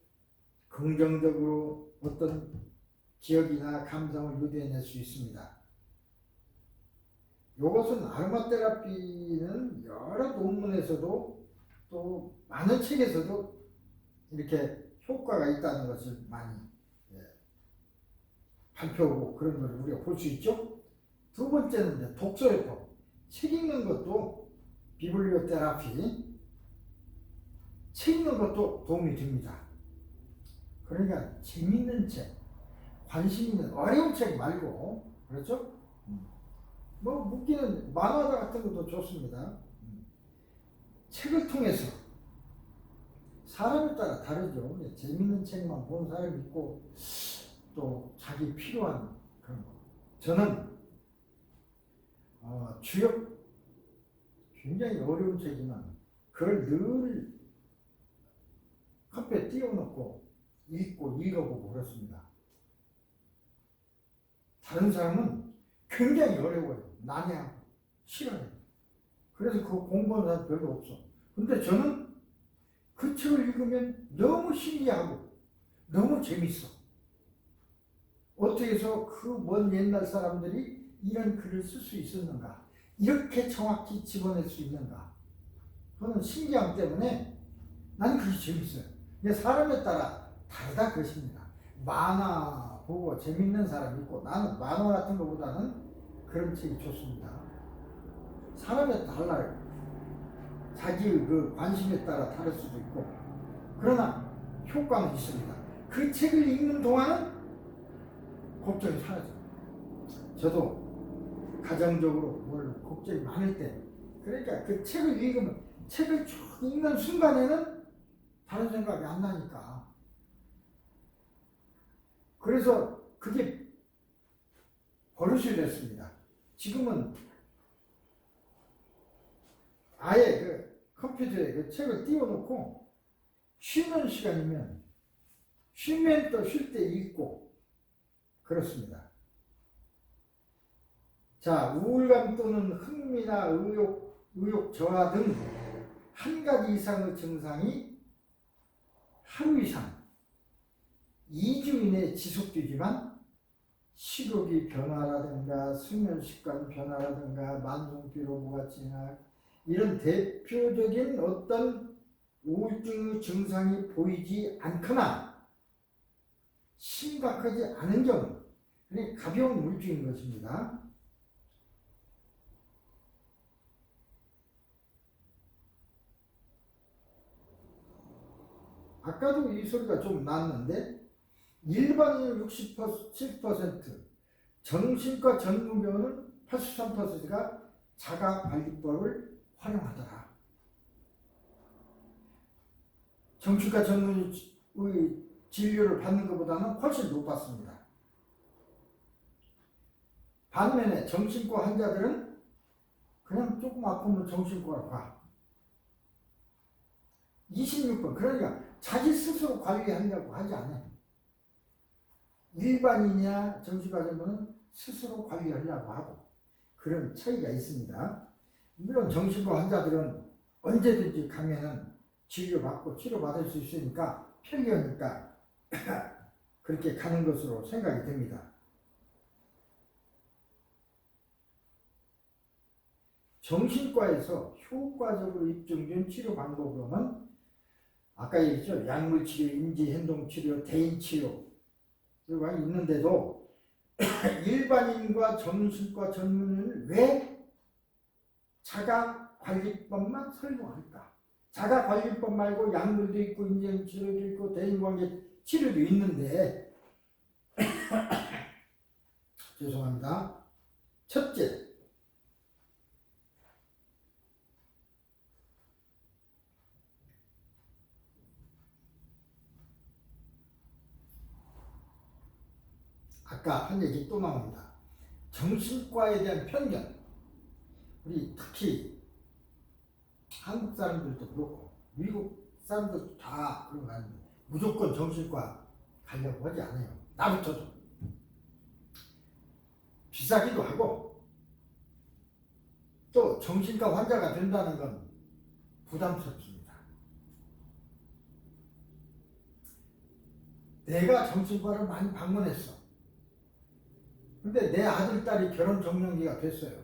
긍정적으로 어떤 기억이나 감성을 유도해낼 수 있습니다. 이것은 아로마 테라피는 여러 논문에서도 또 많은 책에서도 이렇게 효과가 있다는 것을 많이 발표하고 그런 걸 우리가 볼 수 있죠. 두 번째는 이제 독서래법. 책 읽는 것도 비블리오 테라피. 책 읽는 것도 도움이 됩니다. 그러니까 재밌는 책, 관심 있는 어려운 책 말고, 그렇죠? 뭐 웃기는 만화 같은 것도 좋습니다. 책을 통해서 사람에 따라 다르죠. 재밌는 책만 보는 사람이 있고 또 자기 필요한 그런 거. 저는 주역 굉장히 어려운 책이면 그걸 늘 컵에 띄워놓고 읽고 읽어보고 그렇습니다. 다른 사람은 굉장히 어려워요. 난해하고 싫어요. 그래서 그거 공부하는 사람 별로 없어. 근데 저는 그 책을 읽으면 너무 신기하고 너무 재밌어. 어떻게 해서 그 먼 옛날 사람들이 이런 글을 쓸 수 있었는가? 이렇게 정확히 집어낼 수 있는가? 그거는 신기함 때문에 나는 그게 재밌어요. 사람에 따라 다르다 그것입니다. 만화 보고 재밌는 사람이 있고, 나는 만화 같은 것보다는 그런 책이 좋습니다. 사람에 달라요. 자기 그 관심에 따라 다를 수도 있고, 그러나 효과는 있습니다. 그 책을 읽는 동안은 걱정이 사라져요. 저도 가정적으로 뭘 걱정이 많을 때, 그러니까 그 책을 읽으면, 책을 쭉 읽는 순간에는 다른 생각이 안 나니까. 그래서 그게 버릇이 됐습니다. 지금은 아예 그 컴퓨터에 그 책을 띄워놓고 쉬는 시간이면 쉬면 또 쉴 때 읽고 그렇습니다. 자, 우울감 또는 흥미나 의욕 저하 등 한 가지 이상의 증상이 하루 이상 2주 이내에 지속되지만 식욕이 변화라든가 수면 습관 변화라든가 만성 피로, 무가증 이런 대표적인 어떤 우울증의 증상이 보이지 않거나 심각하지 않은 경우, 그러니까 가벼운 우울증인 것입니다. 아까도 이 소리가 좀 났는데 일반인은 67%, 정신과 전문병원은 83%가 자가관리법을 활용하더라. 정신과 전문의 진료를 받는 것보다는 훨씬 높았습니다. 반면에 정신과 환자들은 그냥 조금 아프면 정신과로 가. 26번, 그러니까 자기 스스로 관리하려고 하지 않아요. 일반인이나 정신과 전문은 스스로 관리하려고 하고 그런 차이가 있습니다. 물론 정신과 환자들은 언제든지 가면은 진료받고 치료받을 수 있으니까 편리하니까 그렇게 가는 것으로 생각이 됩니다. 정신과에서 효과적으로 입증된 치료 방법으로는 아까 얘기했죠. 약물치료, 인지행동치료, 대인치료가 있는데도 일반인과 정신과 전문의는 왜 자가관리법만 설명할까? 자가관리법 말고 약물도 있고 인지행동치료도 있고 대인관계 치료도 있는데 죄송합니다. 첫째, 아까 한 얘기 또 나옵니다. 정신과에 대한 편견. 우리 특히 한국 사람들도 그렇고 미국 사람들도 다 그런 거 아닙니다. 무조건 정신과 가려고 하지 않아요. 나부터도. 비싸기도 하고 또 정신과 환자가 된다는 건 부담스럽습니다. 내가 정신과를 많이 방문했어. 근데 내 아들, 딸이 결혼 정년기가 됐어요.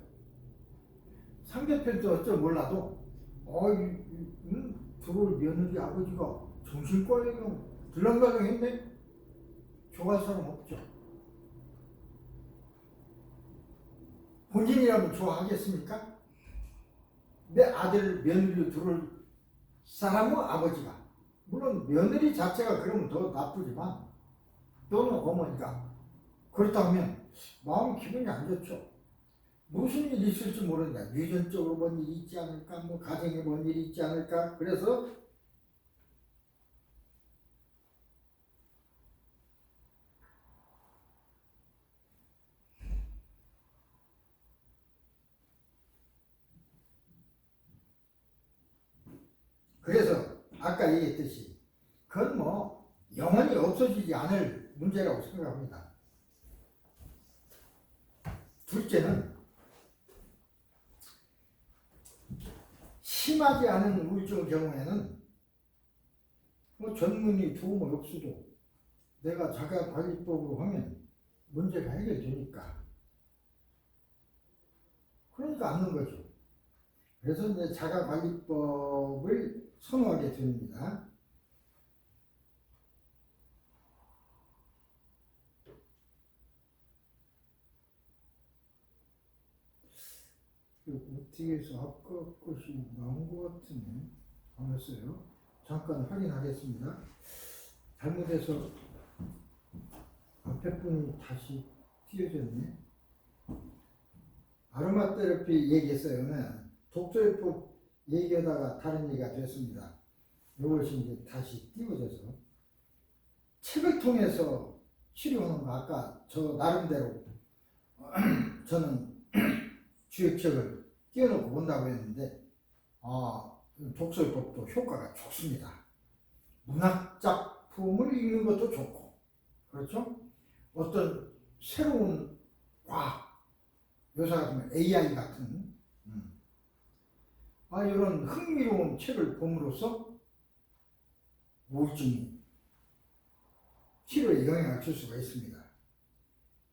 상대편도 어쩔 몰라도 들어올 며느리 아버지가 정신과에 들랑달랑 했네? 좋아할 사람 없죠. 본인이라면 좋아하겠습니까? 내 아들 며느리로 들어올 사람은 아버지가. 물론 며느리 자체가 그러면 더 나쁘지만 또는 어머니가 그렇다면 마음 기분이 안 좋죠. 무슨 일이 있을지 모른다. 유전적으로 뭔 일이 있지 않을까? 뭐 가정에 뭔 일이 있지 않을까? 그래서 아까 얘기했듯이 그건 뭐 영원히 없어지지 않을 문제라고 생각합니다. 둘째는 심하지 않은 우울증의 경우에는 뭐 전문의 도움이 없어도 내가 자가관리법으로 하면 문제가 해결되니까 그러니까 않는 거죠. 그래서 이제 자가관리법을 선호하게 됩니다. 어떻게 해서 아까 것이 나온 것 같은데 안 왔어요. 잠깐 확인하겠습니다. 잘못해서 앞에 분이 다시 띄어졌네. 아로마 테라피 얘기했어요. 독소요법 얘기하다가 다른 얘기가 됐습니다. 이것이 이제 다시 띄워져서 책을 통해서 치료하는 거 아까 저 나름대로 저는 주역책을 띄워놓고 본다고 했는데 독서요법도 효과가 좋습니다. 문학 작품을 읽는 것도 좋고 그렇죠? 어떤 새로운 과학 요새 같으면 AI 같은 이런 흥미로운 책을 봄으로써 우울증이 치료에 영향을 줄 수가 있습니다.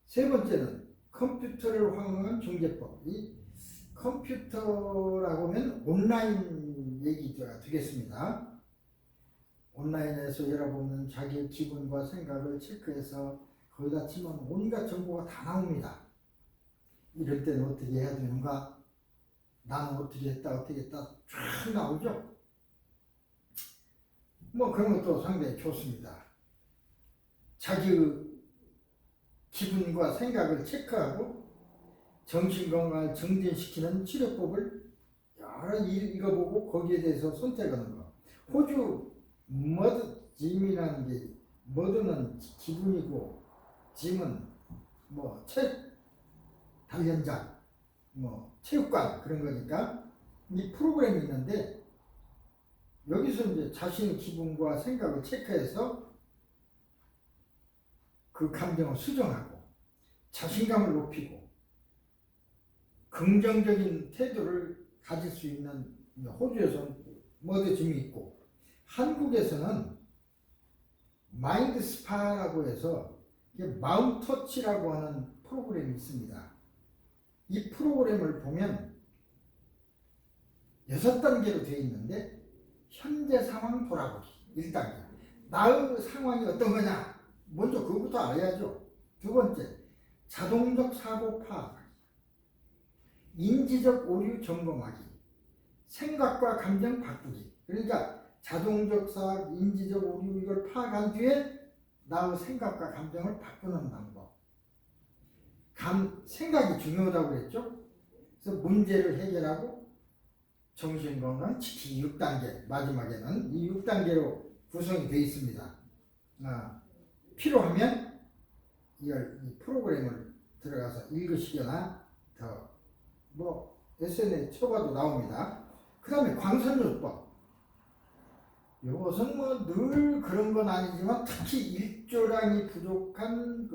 세 번째는 컴퓨터를 활용한 중재법. 이 컴퓨터라고 하면 온라인 얘기가 되겠습니다. 온라인에서 여러분은 자기의 기분과 생각을 체크해서 거기다 치면 온갖 정보가 다 나옵니다. 이럴 때는 어떻게 해야 되는가? 나는 어떻게 했다 쫙 나오죠? 그런 것도 상당히 좋습니다. 자기의 기분과 생각을 체크하고 정신건강을 증진시키는 치료법을 여러 읽어보고 거기에 대해서 선택하는 거. 호주 머드 짐이라는 게 머드는 기분이고 짐은 책 단련장 체육관 그런 거니까 이 프로그램이 있는데 여기서 이제 자신의 기분과 생각을 체크해서 그 감정을 수정하고 자신감을 높이고 긍정적인 태도를 가질 수 있는 호주에서는 머드짐이 있고 한국에서는 마인드 스파라고 해서 마음 터치라고 하는 프로그램이 있습니다. 이 프로그램을 보면 6단계로 되어 있는데 현재 상황 돌아보기 1단계 나의 상황이 어떤 거냐 먼저 그거부터 알아야죠. 두 번째 자동적 사고 파악하기 인지적 오류 점검하기 생각과 감정 바꾸기 그러니까 자동적 사고 인지적 오류 이걸 파악한 뒤에 나의 생각과 감정을 바꾸는 방법 생각이 중요하다고 그랬죠. 그래서 문제를 해결하고 정신건강 지키기 6단계 마지막에는 이 6단계로 구성이 되어 있습니다. 필요하면 이 프로그램을 들어가서 읽으시거나 SNS 쳐봐도 나옵니다. 그 다음에 광선요법 이것은 늘 그런 건 아니지만 특히 일조량이 부족한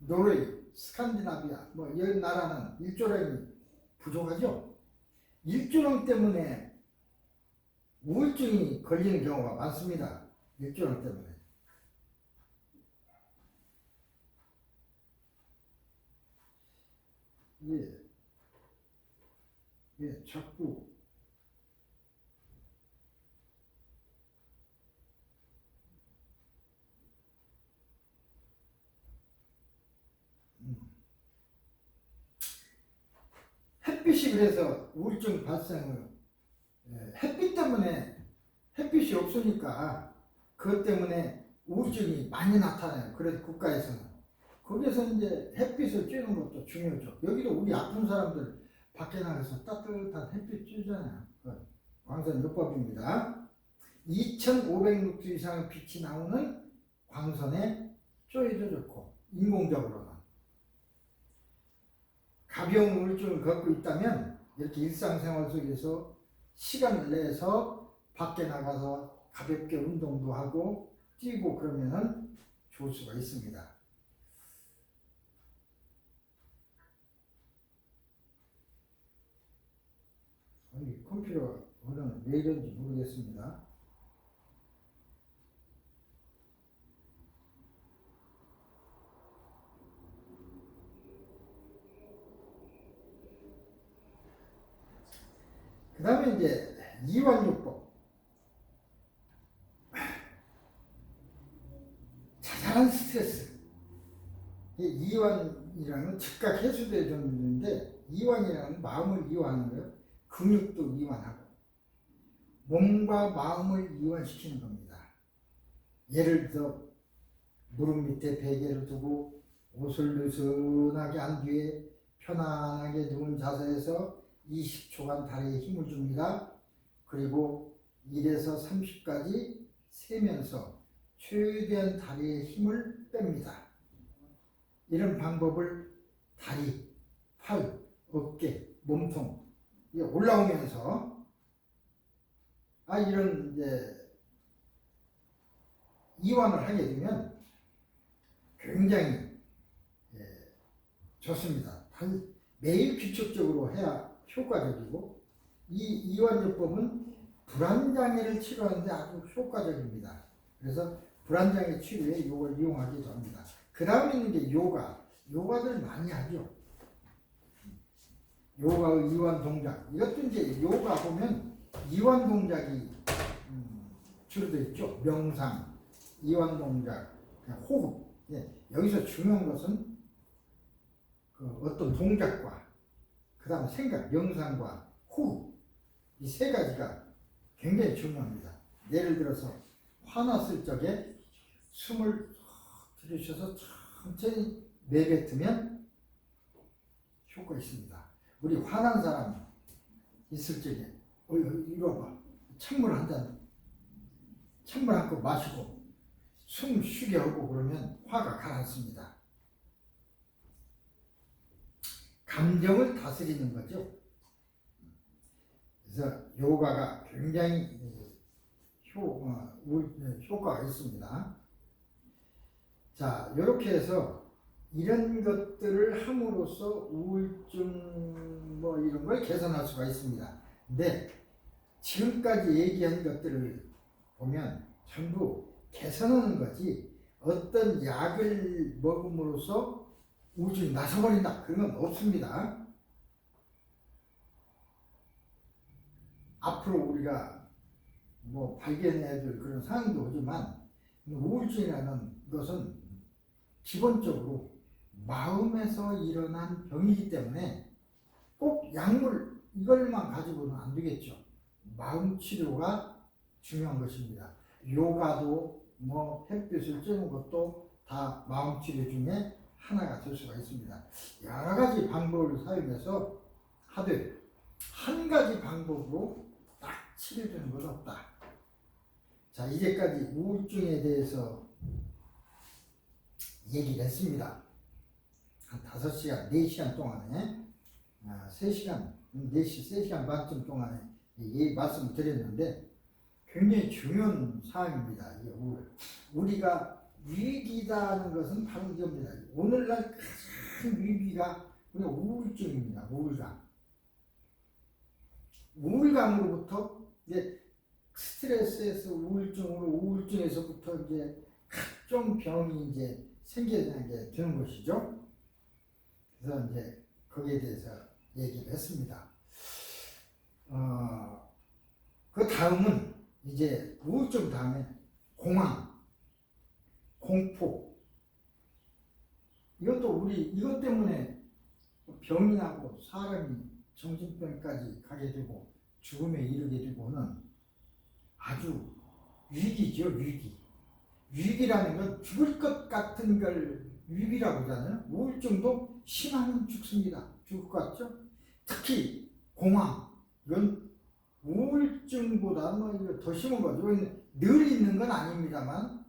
노르웨이, 스칸디나비아 이런 나라는 일조량이 부족하죠. 일조량 때문에 우울증이 걸리는 경우가 많습니다. 일조량 때문에. 자꾸 햇빛이 그래서 우울증 발생을 햇빛 때문에 햇빛이 없으니까 그것 때문에 우울증이 많이 나타나요. 그래서 국가에서는 거기에서 이제 햇빛을 쬐는 것도 중요하죠. 여기도 우리 아픈 사람들 밖에 나가서 따뜻한 햇빛 쬐잖아요. 광선요법입니다. 2500루트 이상 빛이 나오는 광선에 쬐도 좋고 인공적으로는 가벼운 우울증을 갖고 있다면 이렇게 일상생활 속에서 시간을 내서 밖에 나가서 가볍게 운동도 하고 뛰고 그러면은 좋을 수가 있습니다. 컴퓨터가 오늘 왜 이런지 모르겠습니다. 그 다음에 이제 이완요법. 자잘한 스트레스. 이완이라는 즉각 해소되는 정도인데 이완이라는 마음을 이완하는 거예요. 근육도 이완하고 몸과 마음을 이완시키는 겁니다. 예를 들어 무릎 밑에 베개를 두고 옷을 느슨하게 안 뒤에 편안하게 누운 자세에서 20초간 다리에 힘을 줍니다. 그리고 1에서 30까지 세면서 최대한 다리에 힘을 뺍니다. 이런 방법을 다리, 팔, 어깨, 몸통 올라오면서 이런 이제 이완을 하게 되면 굉장히 좋습니다. 매일 규칙적으로 해야 효과적이고 이 이완요법은 불안장애를 치료하는데 아주 효과적입니다. 그래서 불안장애 치료에 이걸 이용하기도 합니다. 그 다음에 있는 게 요가들 많이 하죠. 요가의 이완 동작. 이것도 이제 요가 보면 이완 동작이 주로 되어 있죠. 명상, 이완 동작, 호흡. 여기서 중요한 것은 그 어떤 동작과 그 다음 생각, 명상과 호흡 이 세 가지가 굉장히 중요합니다. 예를 들어서 화났을 적에 숨을 들이쉬어서 천천히 내뱉으면 효과 있습니다. 우리 화난 사람 있을 적에 이리 와봐. 찬물 한 컵 마시고 숨 쉬게 하고 그러면 화가 가라앉습니다. 감정을 다스리는 거죠. 그래서 요가가 굉장히 효과가 있습니다. 자, 이렇게 해서 이런 것들을 함으로써 우울증 이런 걸 개선할 수가 있습니다. 근데 지금까지 얘기한 것들을 보면 전부 개선하는 거지 어떤 약을 먹음으로써 우울증이 나서버린다 그런 건 없습니다. 앞으로 우리가 발견해야 될 그런 상황도 오지만 우울증이라는 것은 기본적으로 마음에서 일어난 병이기 때문에 꼭 약물 이걸만 가지고는 안 되겠죠. 마음 치료가 중요한 것입니다. 요가도 햇빛을 쬐는 것도 다 마음 치료 중에 하나가 될 수가 있습니다. 여러 가지 방법을 사용해서 하되 한 가지 방법으로 딱 치료되는 건 없다. 자, 이제까지 우울증에 대해서 얘기를 했습니다. 한 5시간, 4시간 동안에 3시간, 3시간 반쯤 동안에 말씀을 드렸는데 굉장히 중요한 사항입니다. 이게 우리가 위기다는 것은 바로 이겁니다. 오늘날 큰 위기가 그냥 우울증입니다. 우울감으로부터 이제 스트레스에서 우울증에서부터 이제 각종 병이 이제 생겨나게 되는 것이죠. 그래서 이제 거기에 대해서 얘기를 했습니다. 그 다음은 이제 우울증 다음에 공황, 공포. 이것도 이것 때문에 병이 나고 사람이 정신병까지 가게 되고 죽음에 이르게 되고는 아주 위기죠, 위기. 위기라는 건 죽을 것 같은 걸 위기라고 하잖아요. 우울증도 심하면 죽습니다. 죽을 것 같죠? 특히 공황, 이건 우울증보다 이거 더 심한 거죠. 늘 있는 건 아닙니다만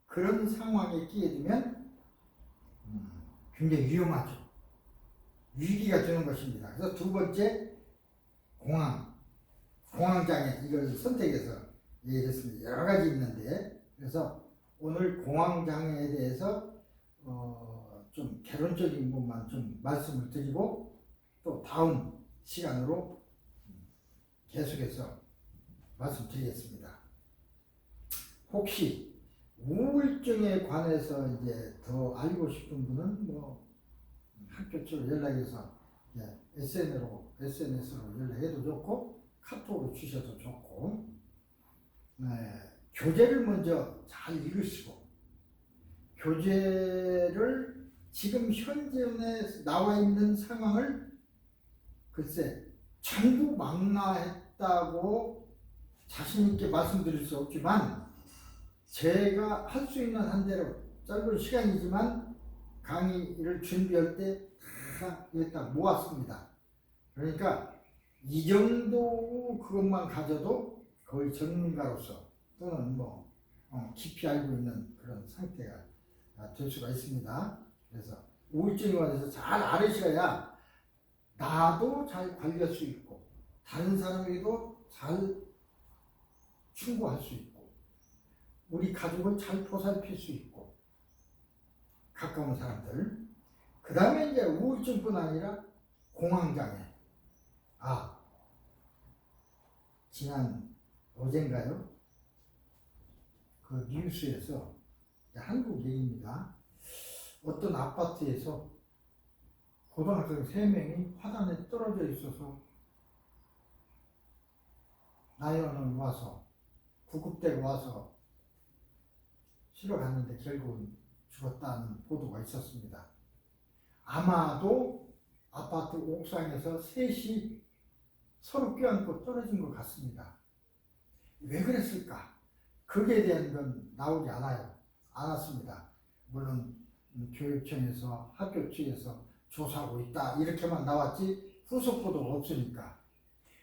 그런 상황에 끼게 되면 굉장히 위험하죠. 위기가 되는 것입니다. 그래서 두 번째 공황장애 이걸 선택해서 얘기했습니다. 여러 가지 있는데 그래서 오늘 공황장애에 대해서 좀 개론적인 것만 좀 말씀을 드리고 또 다음 시간으로 계속해서 말씀드리겠습니다. 혹시 우울증에 관해서 이제 더 알고 싶은 분은 학교 쪽으로 연락해서 SNS로 연락해도 좋고 카톡으로 주셔도 좋고 교재를 먼저 잘 읽으시고 교재를 지금 현재 나와 있는 상황을 글쎄 전부 망라했다고 자신 있게 말씀드릴 수 없지만 제가 할 수 있는 한 대로 짧은 시간이지만 강의를 준비할 때 다 여기다 모았습니다. 그러니까 이 정도 그것만 가져도 거의 전문가로서 또는 뭐 깊이 알고 있는 그런 상태가 될 수가 있습니다. 그래서 우울증에 관해서 잘 알으셔야 나도 잘 관리할 수 있고 다른 사람에게도 잘 충고할 수 있고 우리 가족을 잘 보살필 수 있고 가까운 사람들. 그 다음에 이제 우울증뿐 아니라 공황장애. 지난 어젠가요? 그 뉴스에서 한국 얘기입니다. 어떤 아파트에서 고등학생 3명이 화단에 떨어져 있어서 나연은 와서 구급대가 와서 실어 갔는데 결국은 죽었다는 보도가 있었습니다. 아마도 아파트 옥상에서 셋이 서로 껴안고 떨어진 것 같습니다. 왜 그랬을까? 거기에 대한 건 나오지 않았습니다. 물론 교육청에서 학교 측에서 조사하고 있다 이렇게만 나왔지 후속 보도가 없으니까.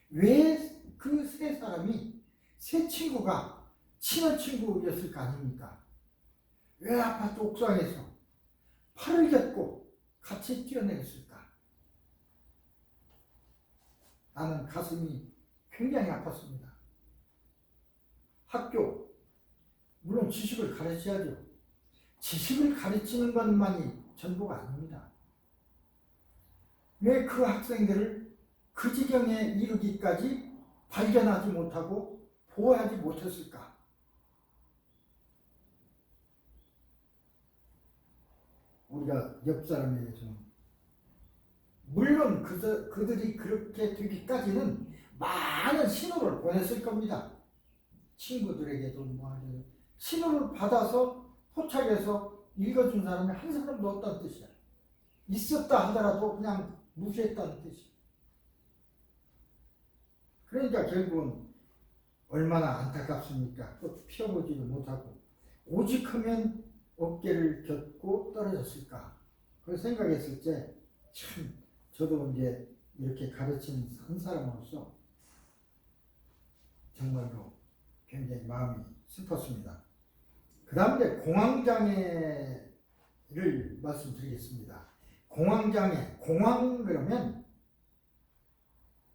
왜 그 세 사람이 세 친구가 친한 친구였을 거 아닙니까? 왜 아파트 옥상에서 팔을 겹고 같이 뛰어내렸을까? 나는 가슴이 굉장히 아팠습니다. 학교, 물론 지식을 가르쳐야죠. 지식을 가르치는 것만이 전부가 아닙니다. 왜 그 학생들을 그 지경에 이르기까지 발견하지 못하고 보호하지 못했을까? 우리가 옆 사람에게서는 물론 그들이 그렇게 되기까지는 많은 신호를 보냈을 겁니다. 친구들에게도 신호를 받아서 포착해서 읽어준 사람이 한 사람도 없다는 뜻이야. 있었다 하더라도 그냥 무시했다는 뜻이야. 그러니까 결국은 얼마나 안타깝습니까? 또 피워보지도 못하고 오직 하면 어깨를 겹고 떨어졌을까? 그걸 생각했을 때 참 저도 이제 이렇게 가르치는 한 사람으로서 정말로 굉장히 마음이 슬펐습니다. 그 다음에 공황장애를 말씀드리겠습니다. 공황장애, 공황 그러면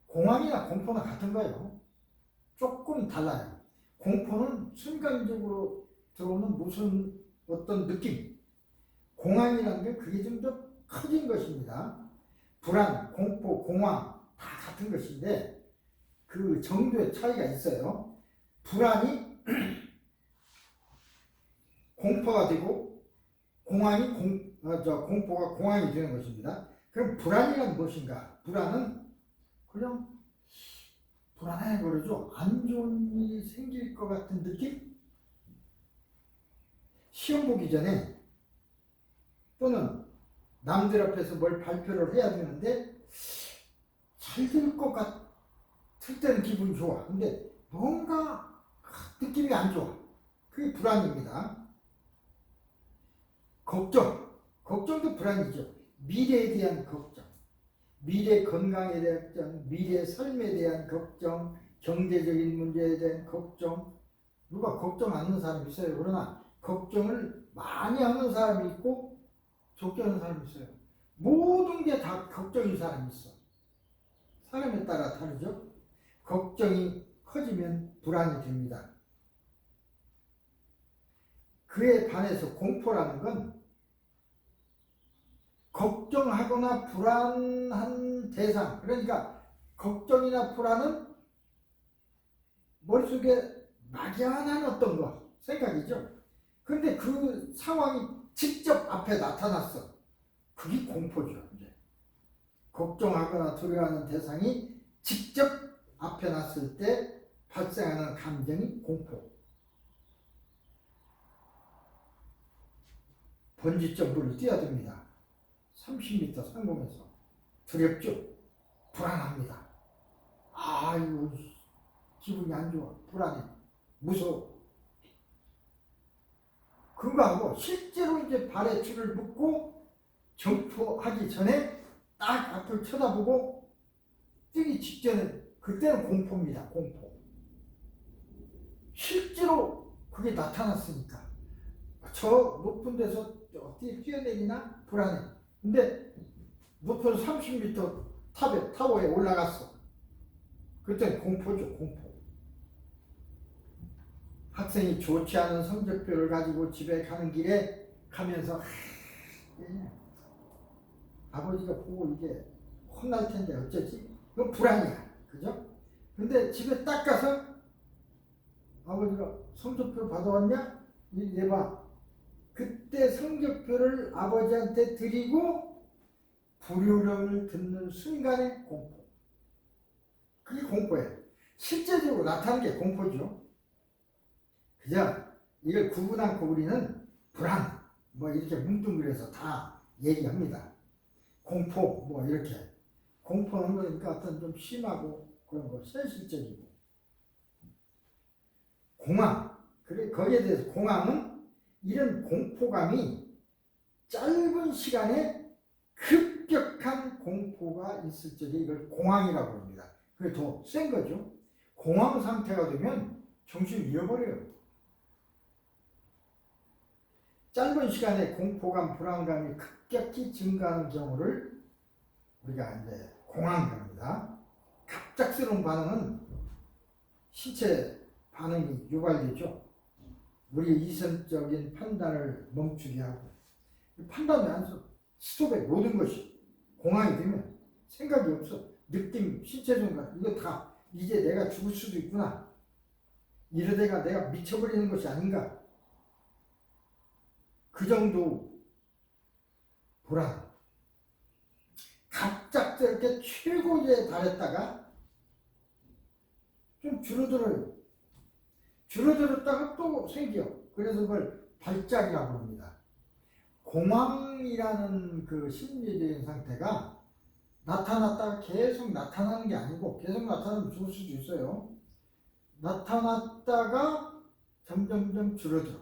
공황이나 공포나 같은 거예요. 조금 달라요. 공포는 순간적으로 들어오는 무슨 어떤 느낌. 공황이라는 게 그게 좀 더 커진 것입니다. 불안, 공포, 공황 다 같은 것인데 그 정도의 차이가 있어요. 불안이 공포가 되고 공포가 공황이 되는 것입니다. 그럼 불안이란 무엇인가? 불안은 그냥 불안해 그러죠. 안 좋은 일이 생길 것 같은 느낌? 시험 보기 전에 또는 남들 앞에서 뭘 발표를 해야 되는데 잘 될 것 같을 때는 기분이 좋아. 근데 뭔가 느낌이 안 좋아. 그게 불안입니다. 걱정도 불안이죠. 미래에 대한 걱정, 미래 건강에 대한 걱정, 미래 삶에 대한 걱정, 경제적인 문제에 대한 걱정. 누가 걱정 안 하는 사람이 있어요. 그러나 걱정을 많이 하는 사람이 있고 적게 하는 사람이 있어요. 모든 게 다 걱정인 사람이 있어. 사람에 따라 다르죠. 걱정이 커지면 불안이 됩니다. 그에 반해서 공포라는 건 걱정하거나 불안한 대상, 그러니까 걱정이나 불안은 머릿속에 막연한 어떤 거, 생각이죠. 그런데 그 상황이 직접 앞에 나타났어. 그게 공포죠. 이제. 걱정하거나 두려워하는 대상이 직접 앞에 났을 때 발생하는 감정이 공포. 번지 점프를 뛰어듭니다. 30m 상공에서. 두렵죠. 불안합니다. 아유, 기분이 안 좋아. 불안해. 무서워. 그거하고 실제로 이제 발에 줄을 묶고 점프하기 전에 딱 앞을 쳐다보고 뛰기 직전에 그때는 공포입니다. 공포. 실제로 그게 나타났으니까 저 높은 데서 어떻게 뛰어내리나 불안해. 근데 높은 30m 타워에 올라갔어. 그때는 공포죠. 공포. 학생이 좋지 않은 성적표를 가지고 집에 가는 길에 가면서 아버지가 보고 이게 혼날 텐데 어쩌지? 그건 불안이야. 그죠? 근데 집에 딱 가서 아버지가 성적표 받아왔냐? 내봐. 그때 성적표를 아버지한테 드리고 불효령을 듣는 순간의 공포. 그게 공포예요. 실제적으로 나타나는 게 공포죠. 그죠? 이걸 구분 않고 우리는 불안, 뭐 이렇게 뭉뚱그려서 다 얘기합니다. 공포, 뭐 이렇게. 공포는 그러니까 어떤 좀 심하고 그런 거, 현실적이고. 공황, 그래, 거기에 대해서 공황은 이런 공포감이 짧은 시간에 급격한 공포가 있을 적에 이걸 공황이라고 합니다. 그게 더 센 거죠. 공황 상태가 되면 정신을 잃어버려요. 짧은 시간에 공포감, 불안감이 급격히 증가하는 경우를 우리가 이제 공황이라고 합니다. 갑작스러운 반응은 신체 반응이 유발되죠. 우리의 이성적인 판단을 멈추게 하고 판단이 안 서. 스톱에 모든 것이 공황이 되면 생각이 없어. 느낌, 신체 증가 이거 다 이제 내가 죽을 수도 있구나. 이러다가 내가 미쳐버리는 것이 아닌가. 그 정도 불안. 갑작스럽게 최고에 달했다가 좀 줄어들어요. 줄어들었다가 또 생겨. 그래서 그걸 발작이라고 합니다. 공황이라는 그 심리적인 상태가 나타났다가 계속 나타나는 게 아니고 계속 나타나면 죽을 수도 있어요. 나타났다가 점점점 줄어들어.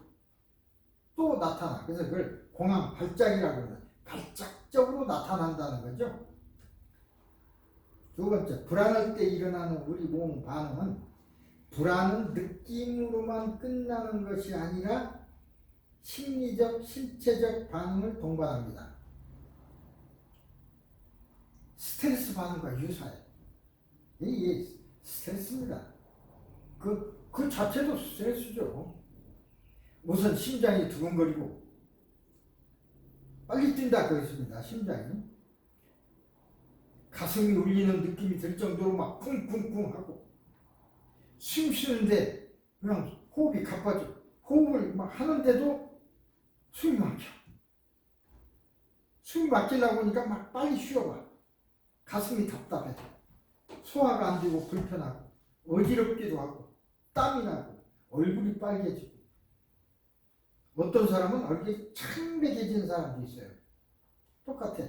또 나타나. 그래서 그걸 공황 발작이라고 합니다. 발작적으로 나타난다는 거죠. 두 번째, 불안할 때 일어나는 우리 몸 반응은 불안은 느낌으로만 끝나는 것이 아니라 심리적, 신체적 반응을 동반합니다. 스트레스 반응과 유사해. 이게 스트레스입니다. 그 자체도 스트레스죠. 우선 심장이 두근거리고 빨리 뛴다 그랬습니다. 심장이. 가슴이 울리는 느낌이 들 정도로 막 쿵쿵쿵 하고 숨 쉬는데 그냥 호흡이 가빠져. 호흡을 막 하는데도 숨이 막혀. 숨이 막히려고 하니까 막 빨리 쉬어봐. 가슴이 답답해. 소화가 안 되고 불편하고 어지럽기도 하고 땀이 나고 얼굴이 빨개지고 어떤 사람은 얼굴이 창백해진 사람도 있어요. 똑같아.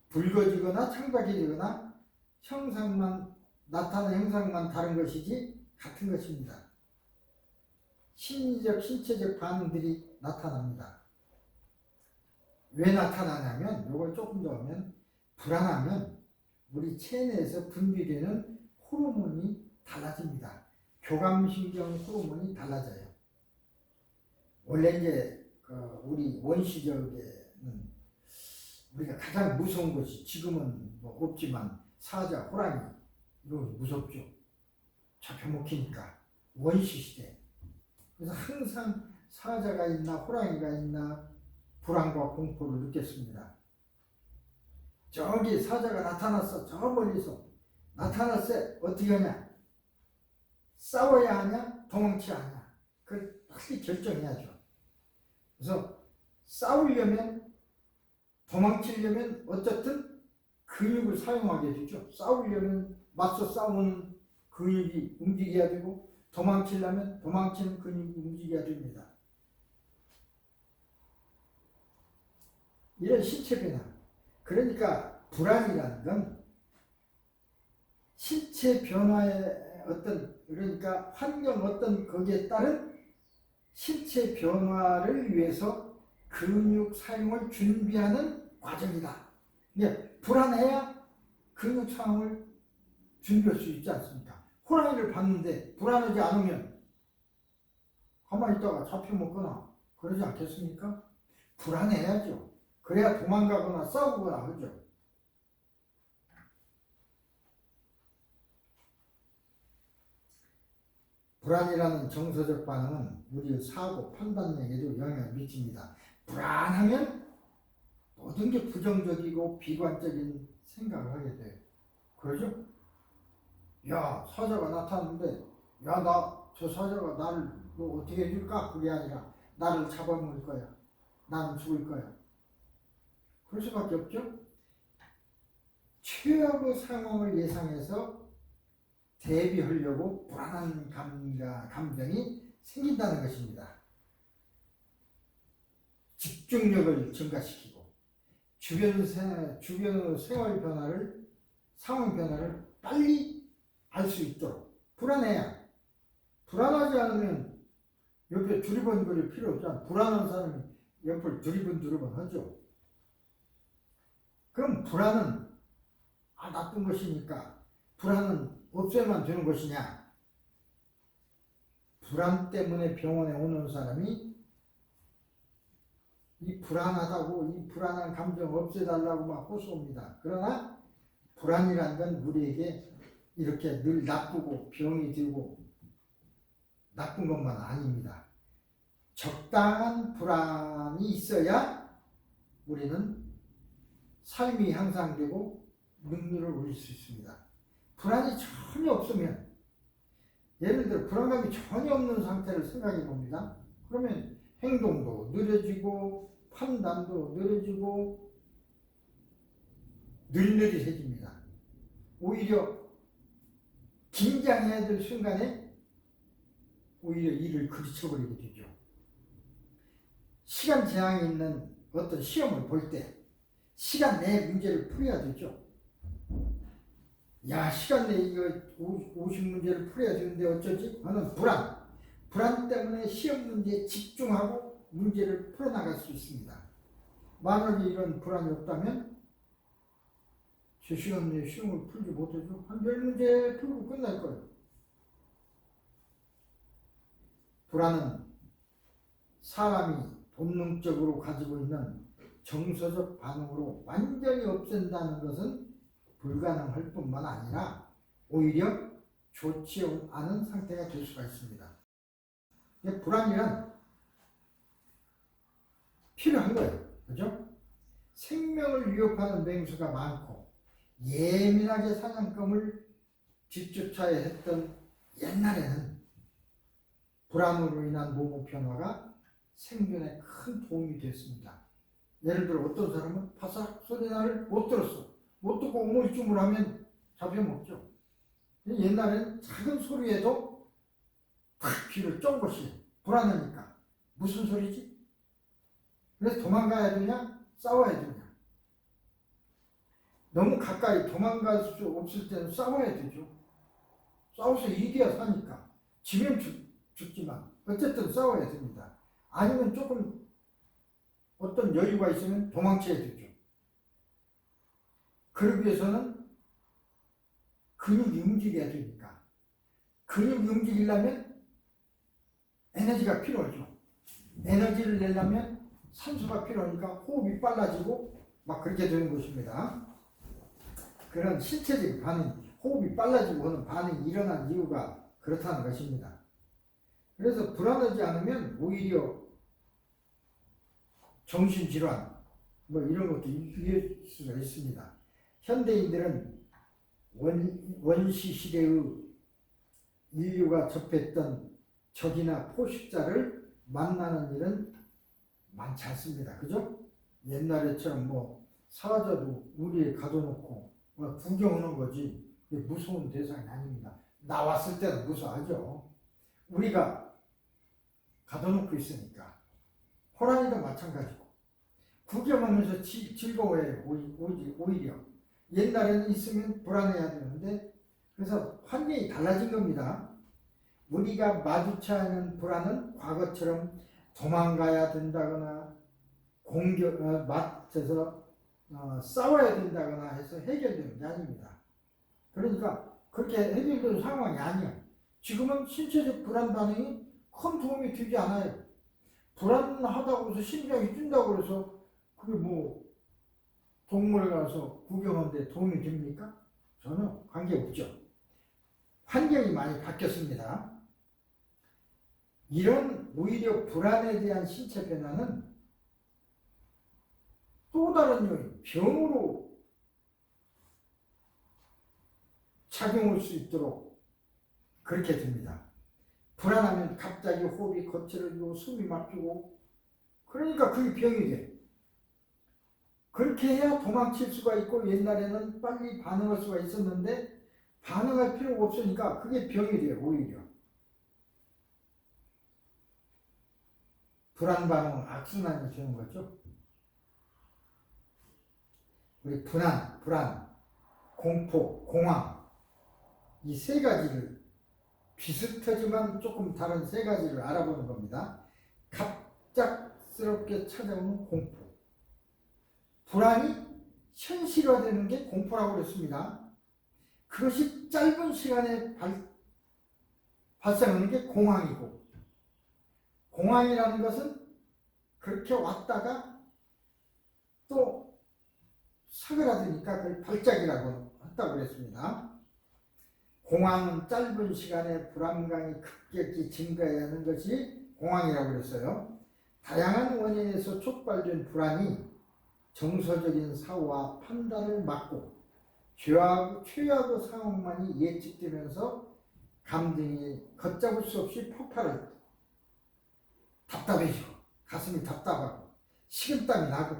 붉어지거나 창백해지거나 형상만 나타나는 형상만 다른 것이지 같은 것입니다. 심리적, 신체적 반응들이 나타납니다. 왜 나타나냐면 이걸 조금 더 하면 불안하면 우리 체내에서 분비되는 호르몬이 달라집니다. 교감신경 호르몬이 달라져요. 원래 이제 우리 원시적에는 우리가 가장 무서운 것이 지금은 뭐 없지만 사자, 호랑이 이거 무섭죠. 잡혀먹히니까 원시시대. 그래서 항상 사자가 있나 호랑이가 있나 불안과 공포를 느꼈습니다. 저기 사자가 나타났어. 저 멀리서 나타났어. 어떻게 하냐? 싸워야 하냐? 도망쳐야 하냐? 그걸 빨리 결정해야죠. 그래서 싸우려면 도망치려면 어쨌든 근육을 사용하게 되죠. 싸우려면 맞서 싸우는 근육이 움직여야 되고 도망치려면 도망치는 근육이 움직여야 됩니다. 이런 신체 변화. 그러니까 불안이라는 건 신체 변화의 어떤, 그러니까 환경 어떤 거기에 따른 신체 변화를 위해서 근육 사용을 준비하는 과정이다. 예, 불안해야 근육 사용을 준비할 수 있지 않습니까? 호랑이를 봤는데 불안하지 않으면 가만히 있다가 잡혀먹거나 그러지 않겠습니까? 불안해야죠. 그래야 도망가거나 싸우거나 하죠. 불안이라는 정서적 반응은 우리의 사고 판단력에도 영향을 미칩니다. 불안하면 모든 게 부정적이고 비관적인 생각을 하게 돼요. 그러죠? 야, 사자가 나타났는데, 야, 저 사자가 나를 뭐 어떻게 해줄까? 그게 아니라 나를 잡아먹을 거야. 나는 죽을 거야. 그럴 수밖에 없죠? 최악의 상황을 예상해서 대비하려고 불안한 감정이 생긴다는 것입니다. 집중력을 증가시키고 주변의 생활 변화를, 상황 변화를 빨리 알 수 있도록 불안해야. 불안하지 않으면 옆에 두리번거릴 필요 없잖아. 불안한 사람이 옆을 두리번 하죠. 그럼 불안은 나쁜 것이니까 불안은 없애만 되는 것이냐? 불안 때문에 병원에 오는 사람이 이 불안하다고, 이 불안한 감정 없애달라고 막 호소합니다. 그러나 불안이란 건 우리에게 이렇게 늘 나쁘고 병이 들고 나쁜 것만 아닙니다. 적당한 불안이 있어야 우리는 삶이 향상되고 능률을 올릴 수 있습니다. 불안이 전혀 없으면, 예를 들어 불안감이 전혀 없는 상태를 생각해 봅니다. 그러면 행동도 느려지고 판단도 느려지고 느릿느릿해집니다. 오히려 긴장해야 될 순간에 오히려 일을 그르쳐버리게 되죠. 시간 제한이 있는 어떤 시험을 볼 때 시간 내에 문제를 풀어야 되죠. 야, 시간 내에 이거 50문제를 풀어야 되는데 어쩌지? 하는 불안 때문에 시험 문제에 집중하고 문제를 풀어나갈 수 있습니다. 만약에 이런 불안이 없다면 제 시간 내에 시험을 풀지 못하죠. 한 10문제 풀고 끝날 거예요. 불안은 사람이 본능적으로 가지고 있는 정서적 반응으로 완전히 없앤다는 것은 불가능할 뿐만 아니라 오히려 좋지 않은 상태가 될 수가 있습니다. 불안이란 필요한 거예요. 그죠? 생명을 위협하는 맹수가 많고 예민하게 사냥감을 뒤쫓아야 했던 옛날에는 불안으로 인한 모공 변화가 생존에 큰 도움이 됐습니다. 예를 들어 어떤 사람은 바삭 소리 나를 못 들었어. 못 듣고 오물쭈물 하면 잡혀먹죠. 옛날에는 작은 소리에도 탁 귀를 쫑 것이 불안하니까. 무슨 소리지? 그래서 도망가야 되냐? 싸워야 되냐? 너무 가까이 도망갈 수 없을 때는 싸워야 되죠. 싸워서 이겨야 사니까. 지면 죽지만 어쨌든 싸워야 됩니다. 아니면 조금 어떤 여유가 있으면 도망쳐야 되죠. 그러기 위해서는 근육이 움직여야 되니까. 근육이 움직이려면 에너지가 필요하죠. 에너지를 내려면 산소가 필요하니까 호흡이 빨라지고 막 그렇게 되는 것입니다. 그런 신체적인 반응, 호흡이 빨라지고 하는 반응이 일어난 이유가 그렇다는 것입니다. 그래서 불안하지 않으면 오히려 정신질환 뭐 이런 것도 일을 수가 있습니다. 현대인들은 원시 시대의 인류가 접했던 적이나 포식자를 만나는 일은 많지 않습니다. 그죠? 옛날에처럼 뭐 사자도 우리에 가둬놓고 구경하는 거지 무서운 대상이 아닙니다. 나왔을 때는 무서워하죠. 우리가 가둬놓고 있으니까. 호랑이도 마찬가지고 구경하면서 즐거워해요. 오히려 옛날에는 있으면 불안해야 되는데 그래서 환경이 달라진 겁니다. 우리가 마주쳐야 하는 불안은 과거처럼 도망가야 된다거나 맞춰서 싸워야 된다거나 해서 해결되는 게 아닙니다. 그러니까 그렇게 해결되는 상황이 아니야. 지금은 신체적 불안 반응이 큰 도움이 되지 않아요. 불안하다고 해서 심장이 뛴다고 해서 그게 뭐 동물에 가서 구경하는데 도움이 됩니까? 전혀 관계없죠. 환경이 많이 바뀌었습니다. 이런 오히려 불안에 대한 신체 변화는 또 다른 요인, 병으로 작용할 수 있도록 그렇게 됩니다. 불안하면 갑자기 호흡이 거칠어지고 숨이 막히고 그러니까 그게 병이 돼. 그렇게 해야 도망칠 수가 있고 옛날에는 빨리 반응할 수가 있었는데 반응할 필요가 없으니까 그게 병이 돼요. 오히려. 불안 반응은 악순환이 되는 거죠. 우리 불안, 공포, 공황 이 세 가지를 비슷하지만 조금 다른 세 가지를 알아보는 겁니다. 갑작스럽게 찾아오는 공포. 불안이 현실화되는 게 공포라고 그랬습니다. 그것이 짧은 시간에 발생하는 게 공황이고, 공황이라는 것은 그렇게 왔다가 또 사그라드니까 그걸 발작이라고 했다고 그랬습니다. 공황은 짧은 시간에 불안감이 급격히 증가해야 하는 것이 공황이라고 그랬어요. 다양한 원인에서 촉발된 불안이 정서적인 사고와 판단을 막고 최악의 상황만이 예측되면서 감정이 걷잡을 수 없이 폭발을 답답해지고 가슴이 답답하고 식은땀이 나고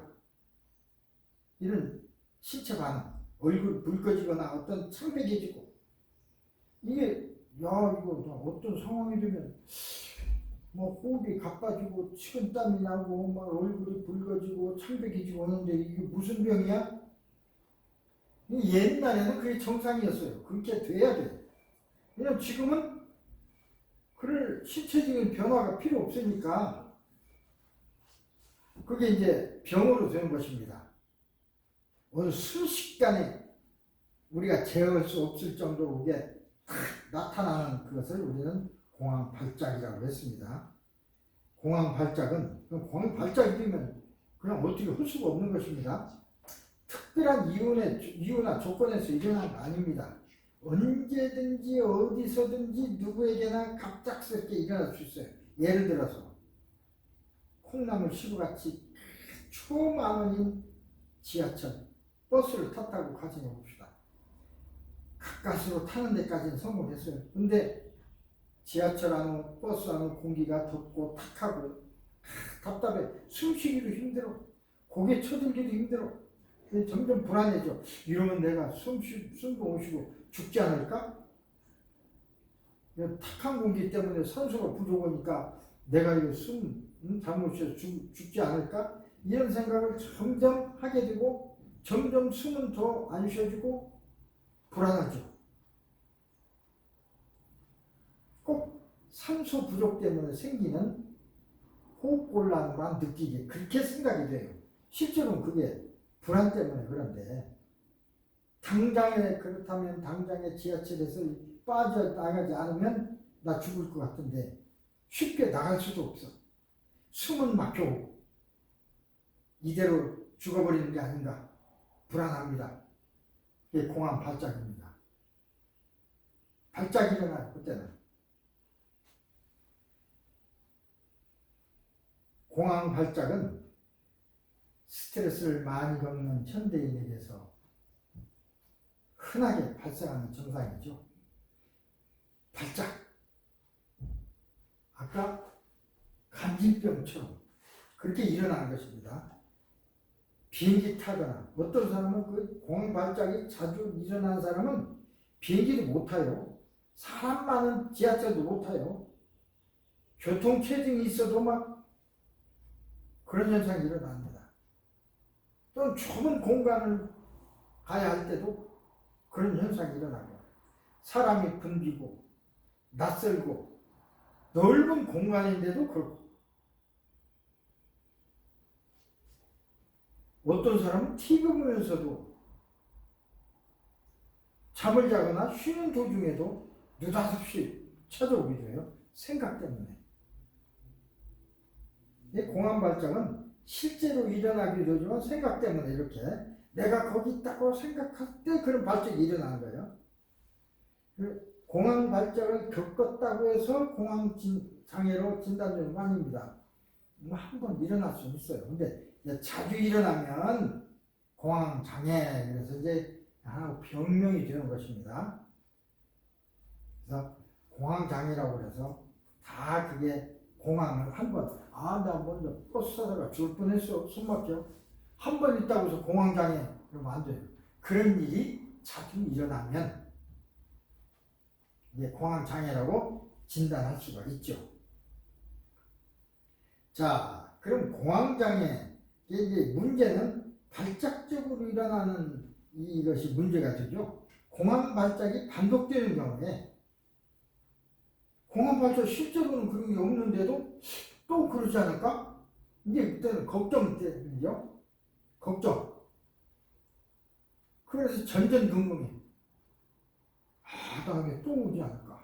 이런 신체 반응, 얼굴 붉어지거나 어떤 창백해지고 이게 이거 어떤 상황이 되면 뭐 호흡이 가빠지고 식은땀이 나고 막 얼굴이 붉어지고 창백해지고 하는데 이게 무슨 병이야? 옛날에는 그게 정상이었어요. 그렇게 돼야 돼. 왜냐면 지금은 그럴 신체적인 변화가 필요 없으니까 그게 이제 병으로 되는 것입니다. 어느 순식간에 우리가 제어할 수 없을 정도로 이게 나타나는 그것을 우리는 공황 발작이라고 했습니다. 공황 발작은 공황 발작이 되면 그냥 어떻게 할 수가 없는 것입니다. 특별한 이유나 조건에서 일어난 거 아닙니다. 언제든지 어디서든지 누구에게나 갑작스럽게 일어날 수 있어요. 예를 들어서 콩나물 시루같이 초만원인 지하철, 버스를 탔다고 가정해 봅시다. 가까스로 타는 데까지는 성공했어요. 근데 지하철 안은 버스 안은 공기가 덥고 탁하고 답답해. 숨쉬기도 힘들어. 고개 쳐들기도 힘들어. 점점 불안해져. 이러면 내가 숨도 못 쉬고 죽지 않을까? 탁한 공기 때문에 산소가 부족하니까 내가 이거 잘못 쉬어서 죽지 않을까? 이런 생각을 점점 하게 되고 점점 숨은 더 안 쉬어지고 불안하죠. 꼭 산소 부족 때문에 생기는 호흡곤란만 느끼게 그렇게 생각이 돼요. 실제로는 그게 불안 때문에 그런데 그렇다면 당장에 지하철에서 빠져나가지 않으면 나 죽을 것 같은데 쉽게 나갈 수도 없어. 숨은 막혀오고 이대로 죽어버리는 게 아닌가 불안합니다. 이게 공황 발작입니다. 발작이 일어나요. 그때는 공황 발작은 스트레스를 많이 겪는 현대인에게서 흔하게 발생하는 증상이죠. 발작. 아까 간질병처럼 그렇게 일어나는 것입니다. 비행기 타거나 어떤 사람은 그 공황 발작이 자주 일어나는 사람은 비행기도 못 타요. 사람 많은 지하철도 못 타요. 교통체증이 있어도 막 그런 현상이 일어납니다. 또는 좁은 공간을 가야 할 때도 그런 현상이 일어나고 사람이 붐비고 낯설고 넓은 공간인데도 그렇고, 어떤 사람은 TV 보면서도 잠을 자거나 쉬는 도중에도 느닷없이 찾아오기도 해요. 생각 때문에. 이 공황 발작은 실제로 일어나기도 하지만 생각 때문에 이렇게 내가 거기 있다고 생각할 때 그런 발작이 일어나는 거예요. 공황 발작을 겪었다고 해서 공황 장애로 진단되는 거 아닙니다. 뭐 한 번 일어날 수 있어요. 근데 자주 일어나면 공황 장애, 그래서 이제 하나 병명이 되는 것입니다. 그래서 공황 장애라고 해서 다 그게 공황을 한 번, 나 먼저 버스 타다가 죽을 뻔했어, 숨 막혀. 한 번 있다고 해서 공황 장애 그러면 안 돼요. 그런 일이 자주 일어나면 이제 공황 장애라고 진단할 수가 있죠. 자, 그럼 공황 장애 이제 문제는 발작적으로 일어나는 이것이 문제가 되죠. 공황 발작이 반복되는 경우에, 공황 발작 실제로는 그런 게 없는데도 또 그러지 않을까? 이제 그때는 걱정 때문이죠. 걱정. 그래서 전전긍긍해. 다음에 또 오지 않을까?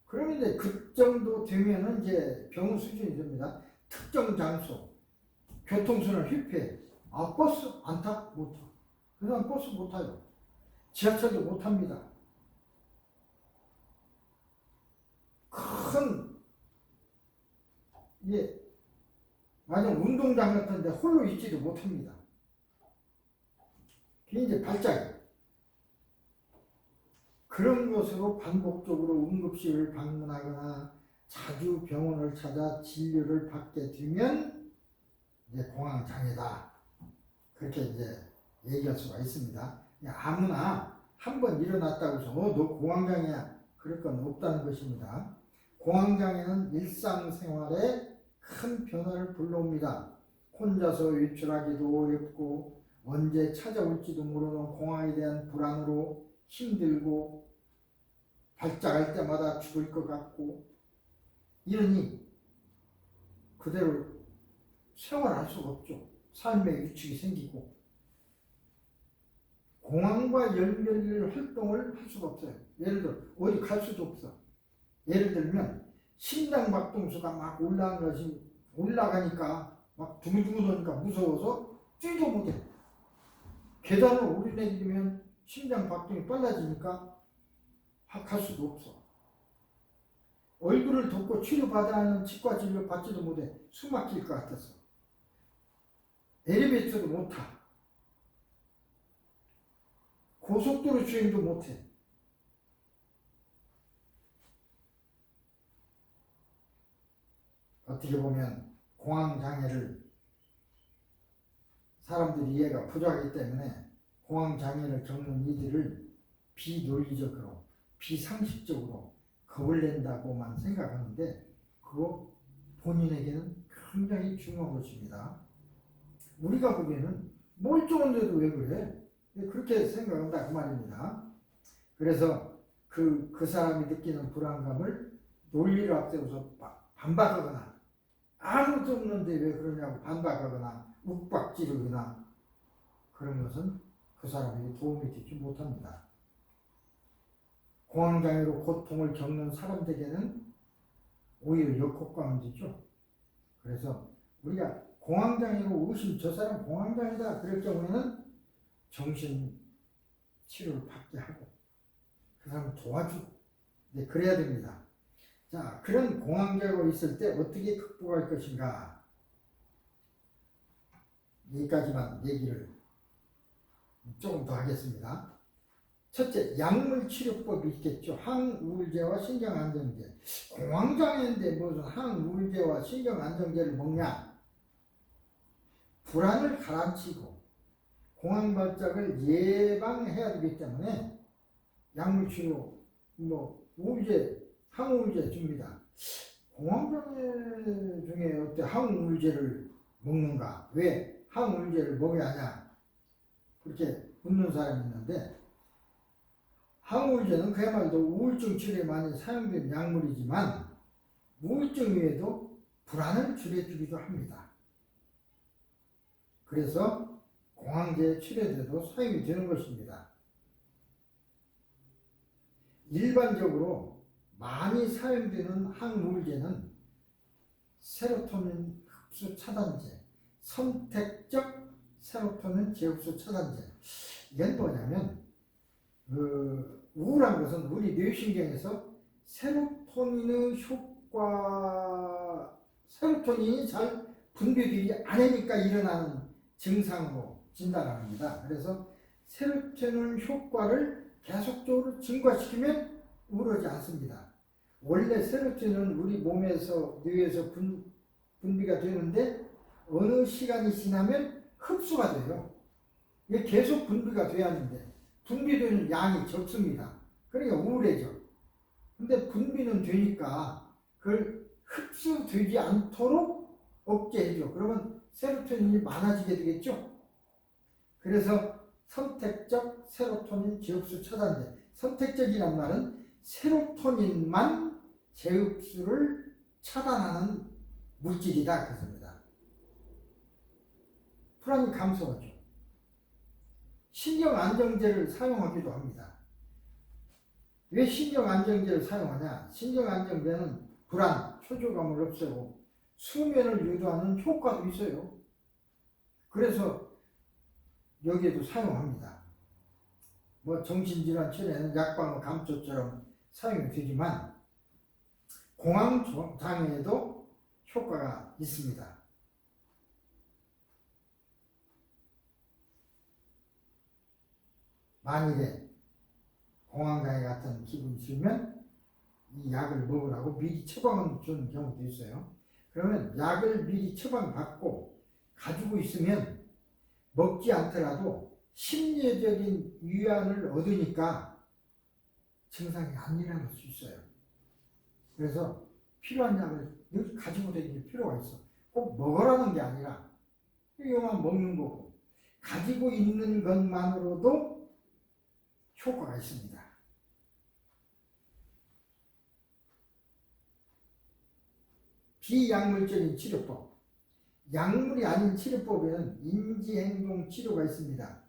그러면 이제 그 정도 되면은 이제 병원 수준이 됩니다. 특정 장소, 교통수단 휘폐, 버스 안 타? 못 타. 그 사람 버스 못 타요. 지하철도 못 탑니다. 큰, 만약 운동장 같은데 홀로 있지도 못합니다. 그게 이제 발작이에요. 그런 것으로 반복적으로 응급실을 방문하거나 자주 병원을 찾아 진료를 받게 되면 이제 공황장애다. 그렇게 이제 얘기할 수가 있습니다. 아무나 한번 일어났다고 해서 너 공황장애야, 그럴 건 없다는 것입니다. 공황장애는 일상생활에 큰 변화를 불러옵니다. 혼자서 외출하기도 어렵고 언제 찾아올지도 모르는 공황에 대한 불안으로 힘들고 발작할 때마다 죽을 것 같고, 이러니 그대로 생활할 수가 없죠. 삶의 위축이 생기고 공황과 연결 활동을 할 수가 없어요. 예를 들어 어디 갈 수도 없어. 예를 들면 심장박동수가 막 올라가니까 막 두근두근하니까 무서워서 뛰도 못해. 계단을 오르내리면 심장박동이 빨라지니까 갈 수도 없어. 얼굴을 덮고 치료받아야 하는 치과 진료 받지도 못해. 숨 막힐 것 같아서. 엘리베이터도 못 타. 고속도로 주행도 못해. 어떻게 보면 공황장애를 사람들이 이해가 부족하기 때문에 공황장애를 겪는 이들을 비논리적으로, 비상식적으로 겁을 낸다고만 생각하는데 그거 본인에게는 굉장히 중요한 것입니다. 우리가 보기에는 멀쩡한데도 왜 그래? 그렇게 생각한다 그 말입니다. 그래서 그 사람이 느끼는 불안감을 논리를 앞세워서 반박하거나 아무것도 없는데 왜 그러냐고 반박하거나 욱박지르거나 그런 것은 그 사람에게 도움이 되지 못합니다. 공황장애로 고통을 겪는 사람들에게는 오히려 역효과가 되죠. 그래서 우리가 공황장애로 의심, 저 사람 공황장애다 그럴 경우에는 정신 치료를 받게 하고 그 사람을 도와주고 그래야 됩니다. 자, 그런 공황장애가 있을 때 어떻게 극복할 것인가? 여기까지만 얘기를 조금 더 하겠습니다. 첫째, 약물 치료법이 있겠죠. 항우울제와 신경안정제. 공황장애인데 무슨 항우울제와 신경안정제를 먹냐? 불안을 가라앉히고 공황발작을 예방해야 되기 때문에 약물 치료, 우울제, 항우울제 줍니다. 공황장애 중에 어때 항우울제를 먹는가? 왜 항우울제를 먹어야 하냐? 그렇게 묻는 사람이 있는데 항우울제는 그야말로 우울증 치료에 많이 사용되는 약물이지만 우울증 외에도 불안을 줄여주기도 합니다. 그래서 공황제 치료제도 사용이 되는 것입니다. 일반적으로 많이 사용되는 항우울제는 세로토닌 흡수 차단제, 선택적 세로토닌 재흡수 차단제. 이건 뭐냐면 우울한 것은 우리 뇌신경에서 세로토닌이 잘 분비되지 않으니까 일어나는 증상으로 진단합니다. 그래서 세로토닌 효과를 계속적으로 증가시키면 우울하지 않습니다. 원래 세로토닌은 우리 몸에서 뇌에서 분비가 되는데 어느 시간이 지나면 흡수가 돼요. 이게 계속 분비가 돼야 하는데 분비되는 양이 적습니다. 그러니까 우울해져. 근데 분비는 되니까 그걸 흡수되지 않도록 억제해줘. 그러면 세로토닌이 많아지게 되겠죠. 그래서 선택적 세로토닌 재흡수 차단제. 선택적이란 말은 세로토닌만 재흡수를 차단하는 물질이다. 그렇습니다. 불안이 감소하죠. 신경안정제를 사용하기도 합니다. 왜 신경안정제를 사용하냐? 신경안정제는 불안, 초조감을 없애고 수면을 유도하는 효과도 있어요. 그래서 여기에도 사용합니다. 뭐 정신질환 치료에는 약방어 감초처럼 사용이 되지만 공황장애에도 효과가 있습니다. 만일에 공황장애 같은 기분이 들면 이 약을 먹으라고 미리 처방을 주는 경우도 있어요. 그러면 약을 미리 처방받고 가지고 있으면 먹지 않더라도 심리적인 위안을 얻으니까 증상이 안 일어날 수 있어요. 그래서 필요한 약을 늘 가지고 다닐 필요가 있어. 꼭 먹으라는 게 아니라 이거만 먹는 거고 가지고 있는 것만으로도 효과가 있습니다. 비약물적인 치료법. 약물이 아닌 치료법에는 인지행동치료가 있습니다.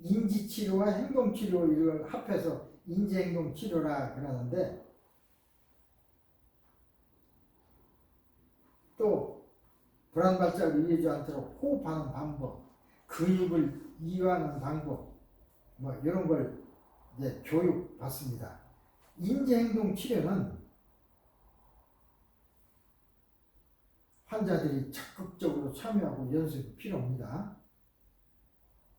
인지치료와 행동치료 이걸 합해서 인지행동치료라 그러는데 또 불안 발작을 이해하지 않도록 호흡하는 방법, 근육을 이완하는 방법 뭐 이런 걸 이제 교육받습니다. 인지행동치료는 환자들이 적극적으로 참여하고 연습이 필요합니다.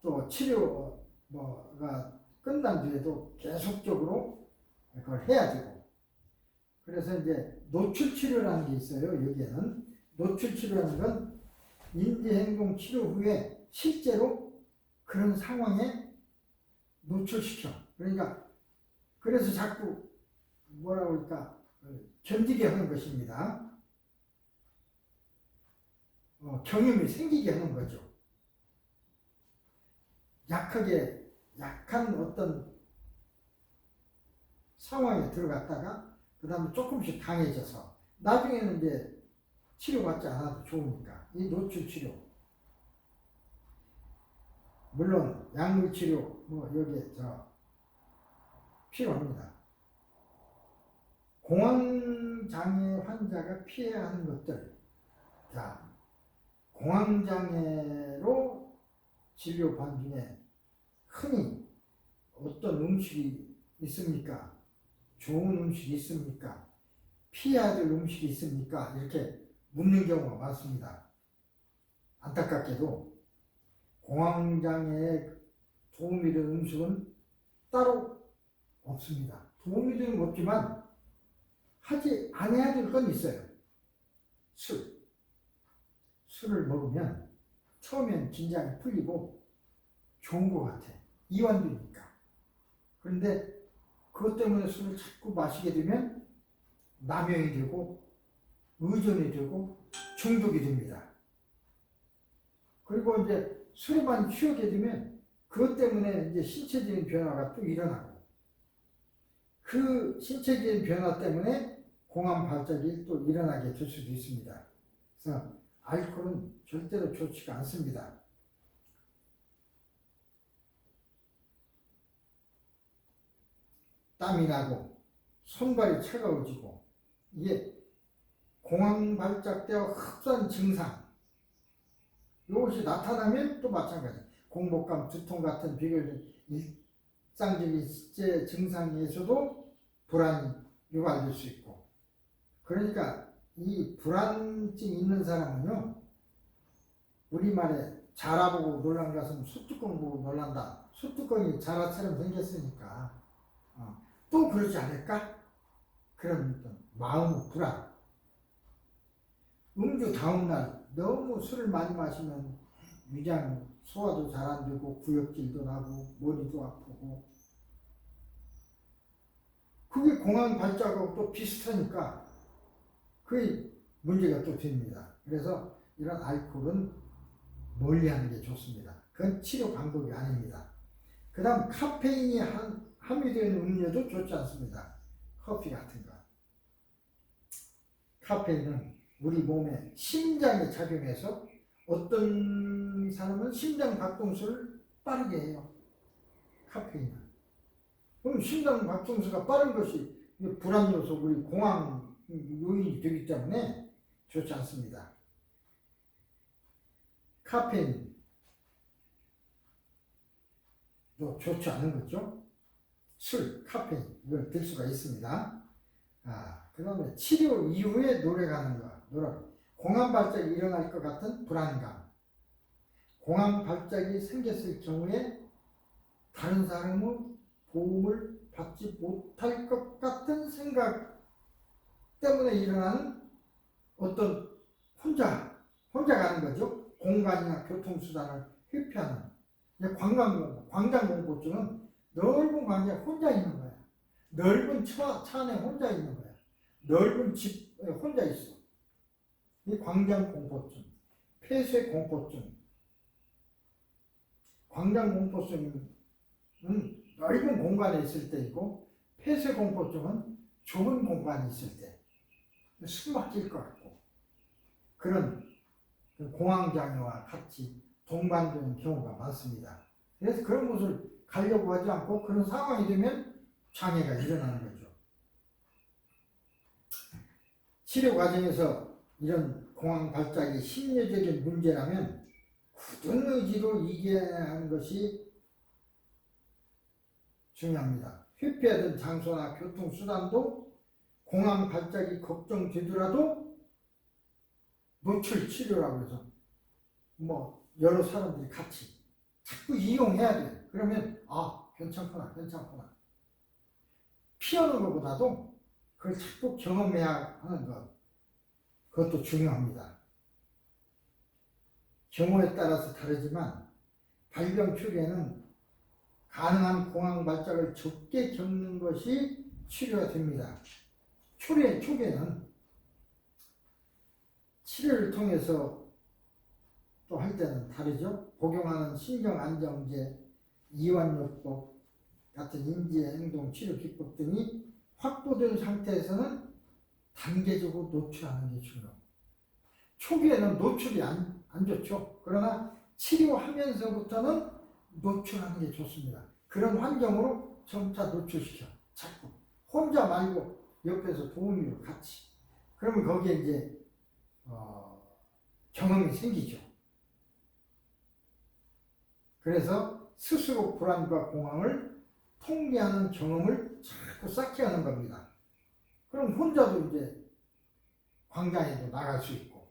또 치료가 끝난 뒤에도 계속적으로 그걸 해야 되고 그래서 이제 노출치료라는 게 있어요. 여기에는 노출치료라는 건 인지행동치료 후에 실제로 그런 상황에 노출시켜. 그러니까 그래서 자꾸 뭐라고 할까 견디게 하는 것입니다. 경험이 생기게 하는 거죠. 약한 어떤 상황에 들어갔다가 그 다음에 조금씩 강해져서 나중에는 이제 치료받지 않아도 좋으니까 이 노출치료 물론 약물치료 뭐 여기에 필요합니다. 공황장애 환자가 피해야 하는 것들. 자, 공황장애로 진료받는 중에 흔히 어떤 음식이 있습니까? 좋은 음식이 있습니까? 피해야 될 음식이 있습니까? 이렇게 묻는 경우가 많습니다. 안타깝게도 공황장애에 도움이 되는 음식은 따로 없습니다. 도움이 되는 건 없지만 하지 않아야 될 건 있어요. 술을 먹으면 처음엔 긴장이 풀리고 좋은 것 같아. 이완되니까. 그런데 그것 때문에 술을 자꾸 마시게 되면 남용이 되고 의존이 되고 중독이 됩니다. 그리고 이제 술에만 취하게 되면 그것 때문에 이제 신체적인 변화가 또 일어나고 그 신체적인 변화 때문에 공황 발작이 또 일어나게 될 수도 있습니다. 그래서 알코올은 절대로 좋지가 않습니다. 땀이 나고 손발이 차가워지고 이게 공황 발작 때와 흡사한 증상 이것이 나타나면 또 마찬가지 공복감, 두통 같은 비교적 일상적인 실제 증상에서도 불안이 유발될 수 있고 그러니까 이 불안증 있는 사람은요 우리말에 자라보고 놀란 것은 소뚜껑 보고 놀란다. 소뚜껑이 자라처럼 생겼으니까 또 그러지 않을까? 그런 마음 불안. 음주 다음날 너무 술을 많이 마시면 위장 소화도 잘 안 되고 구역질도 나고 머리도 아프고 그게 공황 발작하고 또 비슷하니까 그게 문제가 또 됩니다. 그래서 이런 알코올은 멀리하는 게 좋습니다. 그건 치료 방법이 아닙니다. 그 다음 카페인이 함유되어 있는 음료도 좋지 않습니다. 커피 같은 거. 카페인은 우리 몸에 심장에 작용해서 어떤 사람은 심장 박동수를 빠르게 해요. 카페인은. 그럼 심장 박동수가 빠른 것이 불안 요소, 우리 공황 요인이 되기 때문에 좋지 않습니다. 카페인도 좋지 않은 거죠. 술, 카페인 이걸 들 수가 있습니다. 그 다음에 치료 이후에 노력하는 거, 공황 발작이 일어날 것 같은 불안감, 공황 발작이 생겼을 경우에 다른 사람의 도움을 받지 못할 것 같은 생각 때문에 일어나는 어떤 혼자 가는 거죠. 공간이나 교통수단을 회피하는 광장공포증은 넓은 광장에 혼자 있는 거야. 넓은 차 안에 혼자 있는 거야. 넓은 집에 혼자 있어. 이 광장공포증, 폐쇄공포증. 광장공포증은 넓은 공간에 있을 때이고 폐쇄공포증은 좁은 공간에 있을 때 숨 막힐 것 같고 그런 공황장애와 같이 동반되는 경우가 많습니다. 그래서 그런 것을 가려고 하지 않고 그런 상황이 되면 장애가 일어나는 거죠. 치료 과정에서 이런 공황 발작이 심리적인 문제라면 굳은 의지로 이겨야 하는 것이 중요합니다. 회피하던 장소나 교통수단도 공황 발작이 걱정되더라도 노출 치료라고 해서 여러 사람들이 같이 자꾸 이용해야 돼. 그러면 괜찮구나. 피하는 것보다도 그걸 자꾸 경험해야 하는 것 그것도 중요합니다. 경우에 따라서 다르지만 발병 초기에는 가능한 공황 발작을 적게 겪는 것이 치료가 됩니다. 초기에는 치료를 통해서 또 할 때는 다르죠. 복용하는 신경안정제, 이완요법 같은 인지행동 치료 기법 등이 확보된 상태에서는 단계적으로 노출하는 게 중요해요. 초기에는 노출이 안 좋죠. 그러나 치료하면서부터는 노출하는 게 좋습니다. 그런 환경으로 점차 노출시켜. 자꾸 혼자 말고 옆에서 도우미로 같이. 그러면 거기에 이제 경험이 생기죠. 그래서 스스로 불안과 공황을 통제하는 경험을 자꾸 쌓게 하는 겁니다. 그럼 혼자도 이제 광장에도 나갈 수 있고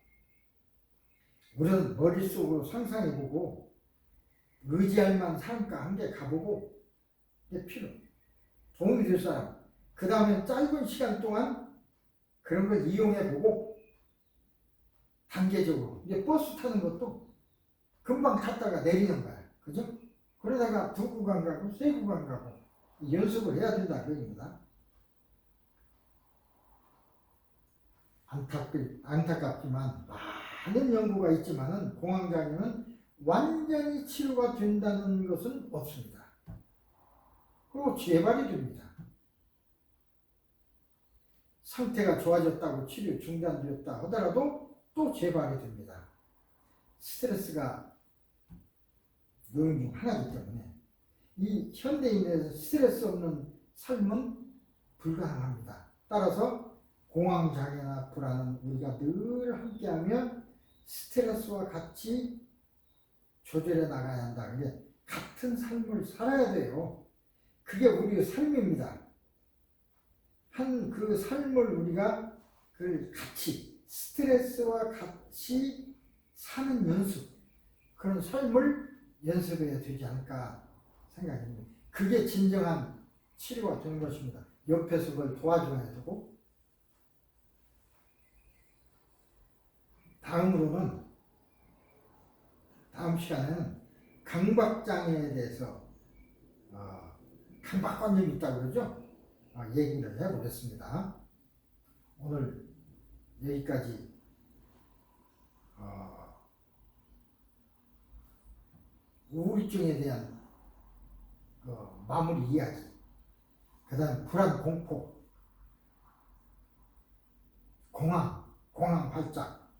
우리는 머릿속으로 상상해보고 의지할 만한 사람과 함께 가보고 이게 도움이 될 사람 그 다음에 짧은 시간 동안 그런 걸 이용해보고 단계적으로 이제 버스 타는 것도 금방 탔다가 내리는 거야. 그죠? 그러다가 2구간 가고 3구간 가고 연습을 해야 된다 그겁니다. 안타깝지만 많은 연구가 있지만은 공황장애는 완전히 치료가 된다는 것은 없습니다. 그리고 재발이 됩니다. 상태가 좋아졌다고 치료 중단되었다 하더라도 또 재발이 됩니다. 스트레스가 요인 중 하나이기 때문에 이 현대인에서 스트레스 없는 삶은 불가능합니다. 따라서 공황장애나 불안은 우리가 늘 함께하면 스트레스와 같이 조절해 나가야 한다. 그게 같은 삶을 살아야 돼요. 그게 우리의 삶입니다. 한 그 삶을 우리가 그 같이 스트레스와 같이 사는 연습, 그런 삶을 연습해야 되지 않을까 생각합니다. 그게 진정한 치료가 되는 것입니다. 옆에서 그걸 도와줘야 되고. 다음 시간에는 강박장애에 대해서 강박관념이 있다고 그러죠? 얘기를 해보겠습니다. 오늘 여기까지 우울증에 대한 마무리 이야기, 그 다음 불안, 공포, 공황 발작,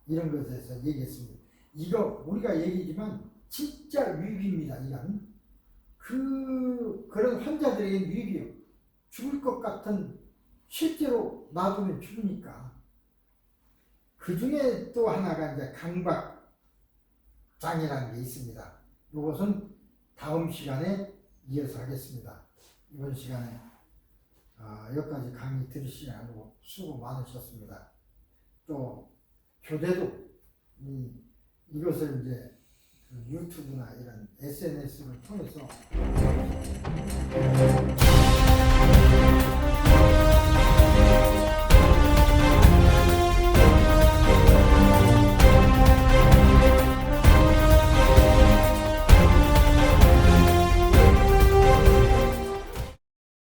이런 것에 대해서 얘기했습니다. 이거 우리가 얘기지만 진짜 위기입니다. 이건 그런 환자들에게 위기요. 죽을 것 같은, 실제로 놔두면 죽으니까. 그 중에 또 하나가 이제 강박 장애라는 게 있습니다. 이것은 다음 시간에 이어서 하겠습니다. 이번 시간에 여기까지 강의 들으시느라고 수고 많으셨습니다. 또 교대도 이것을 이제 유튜브나 이런 SNS를 통해서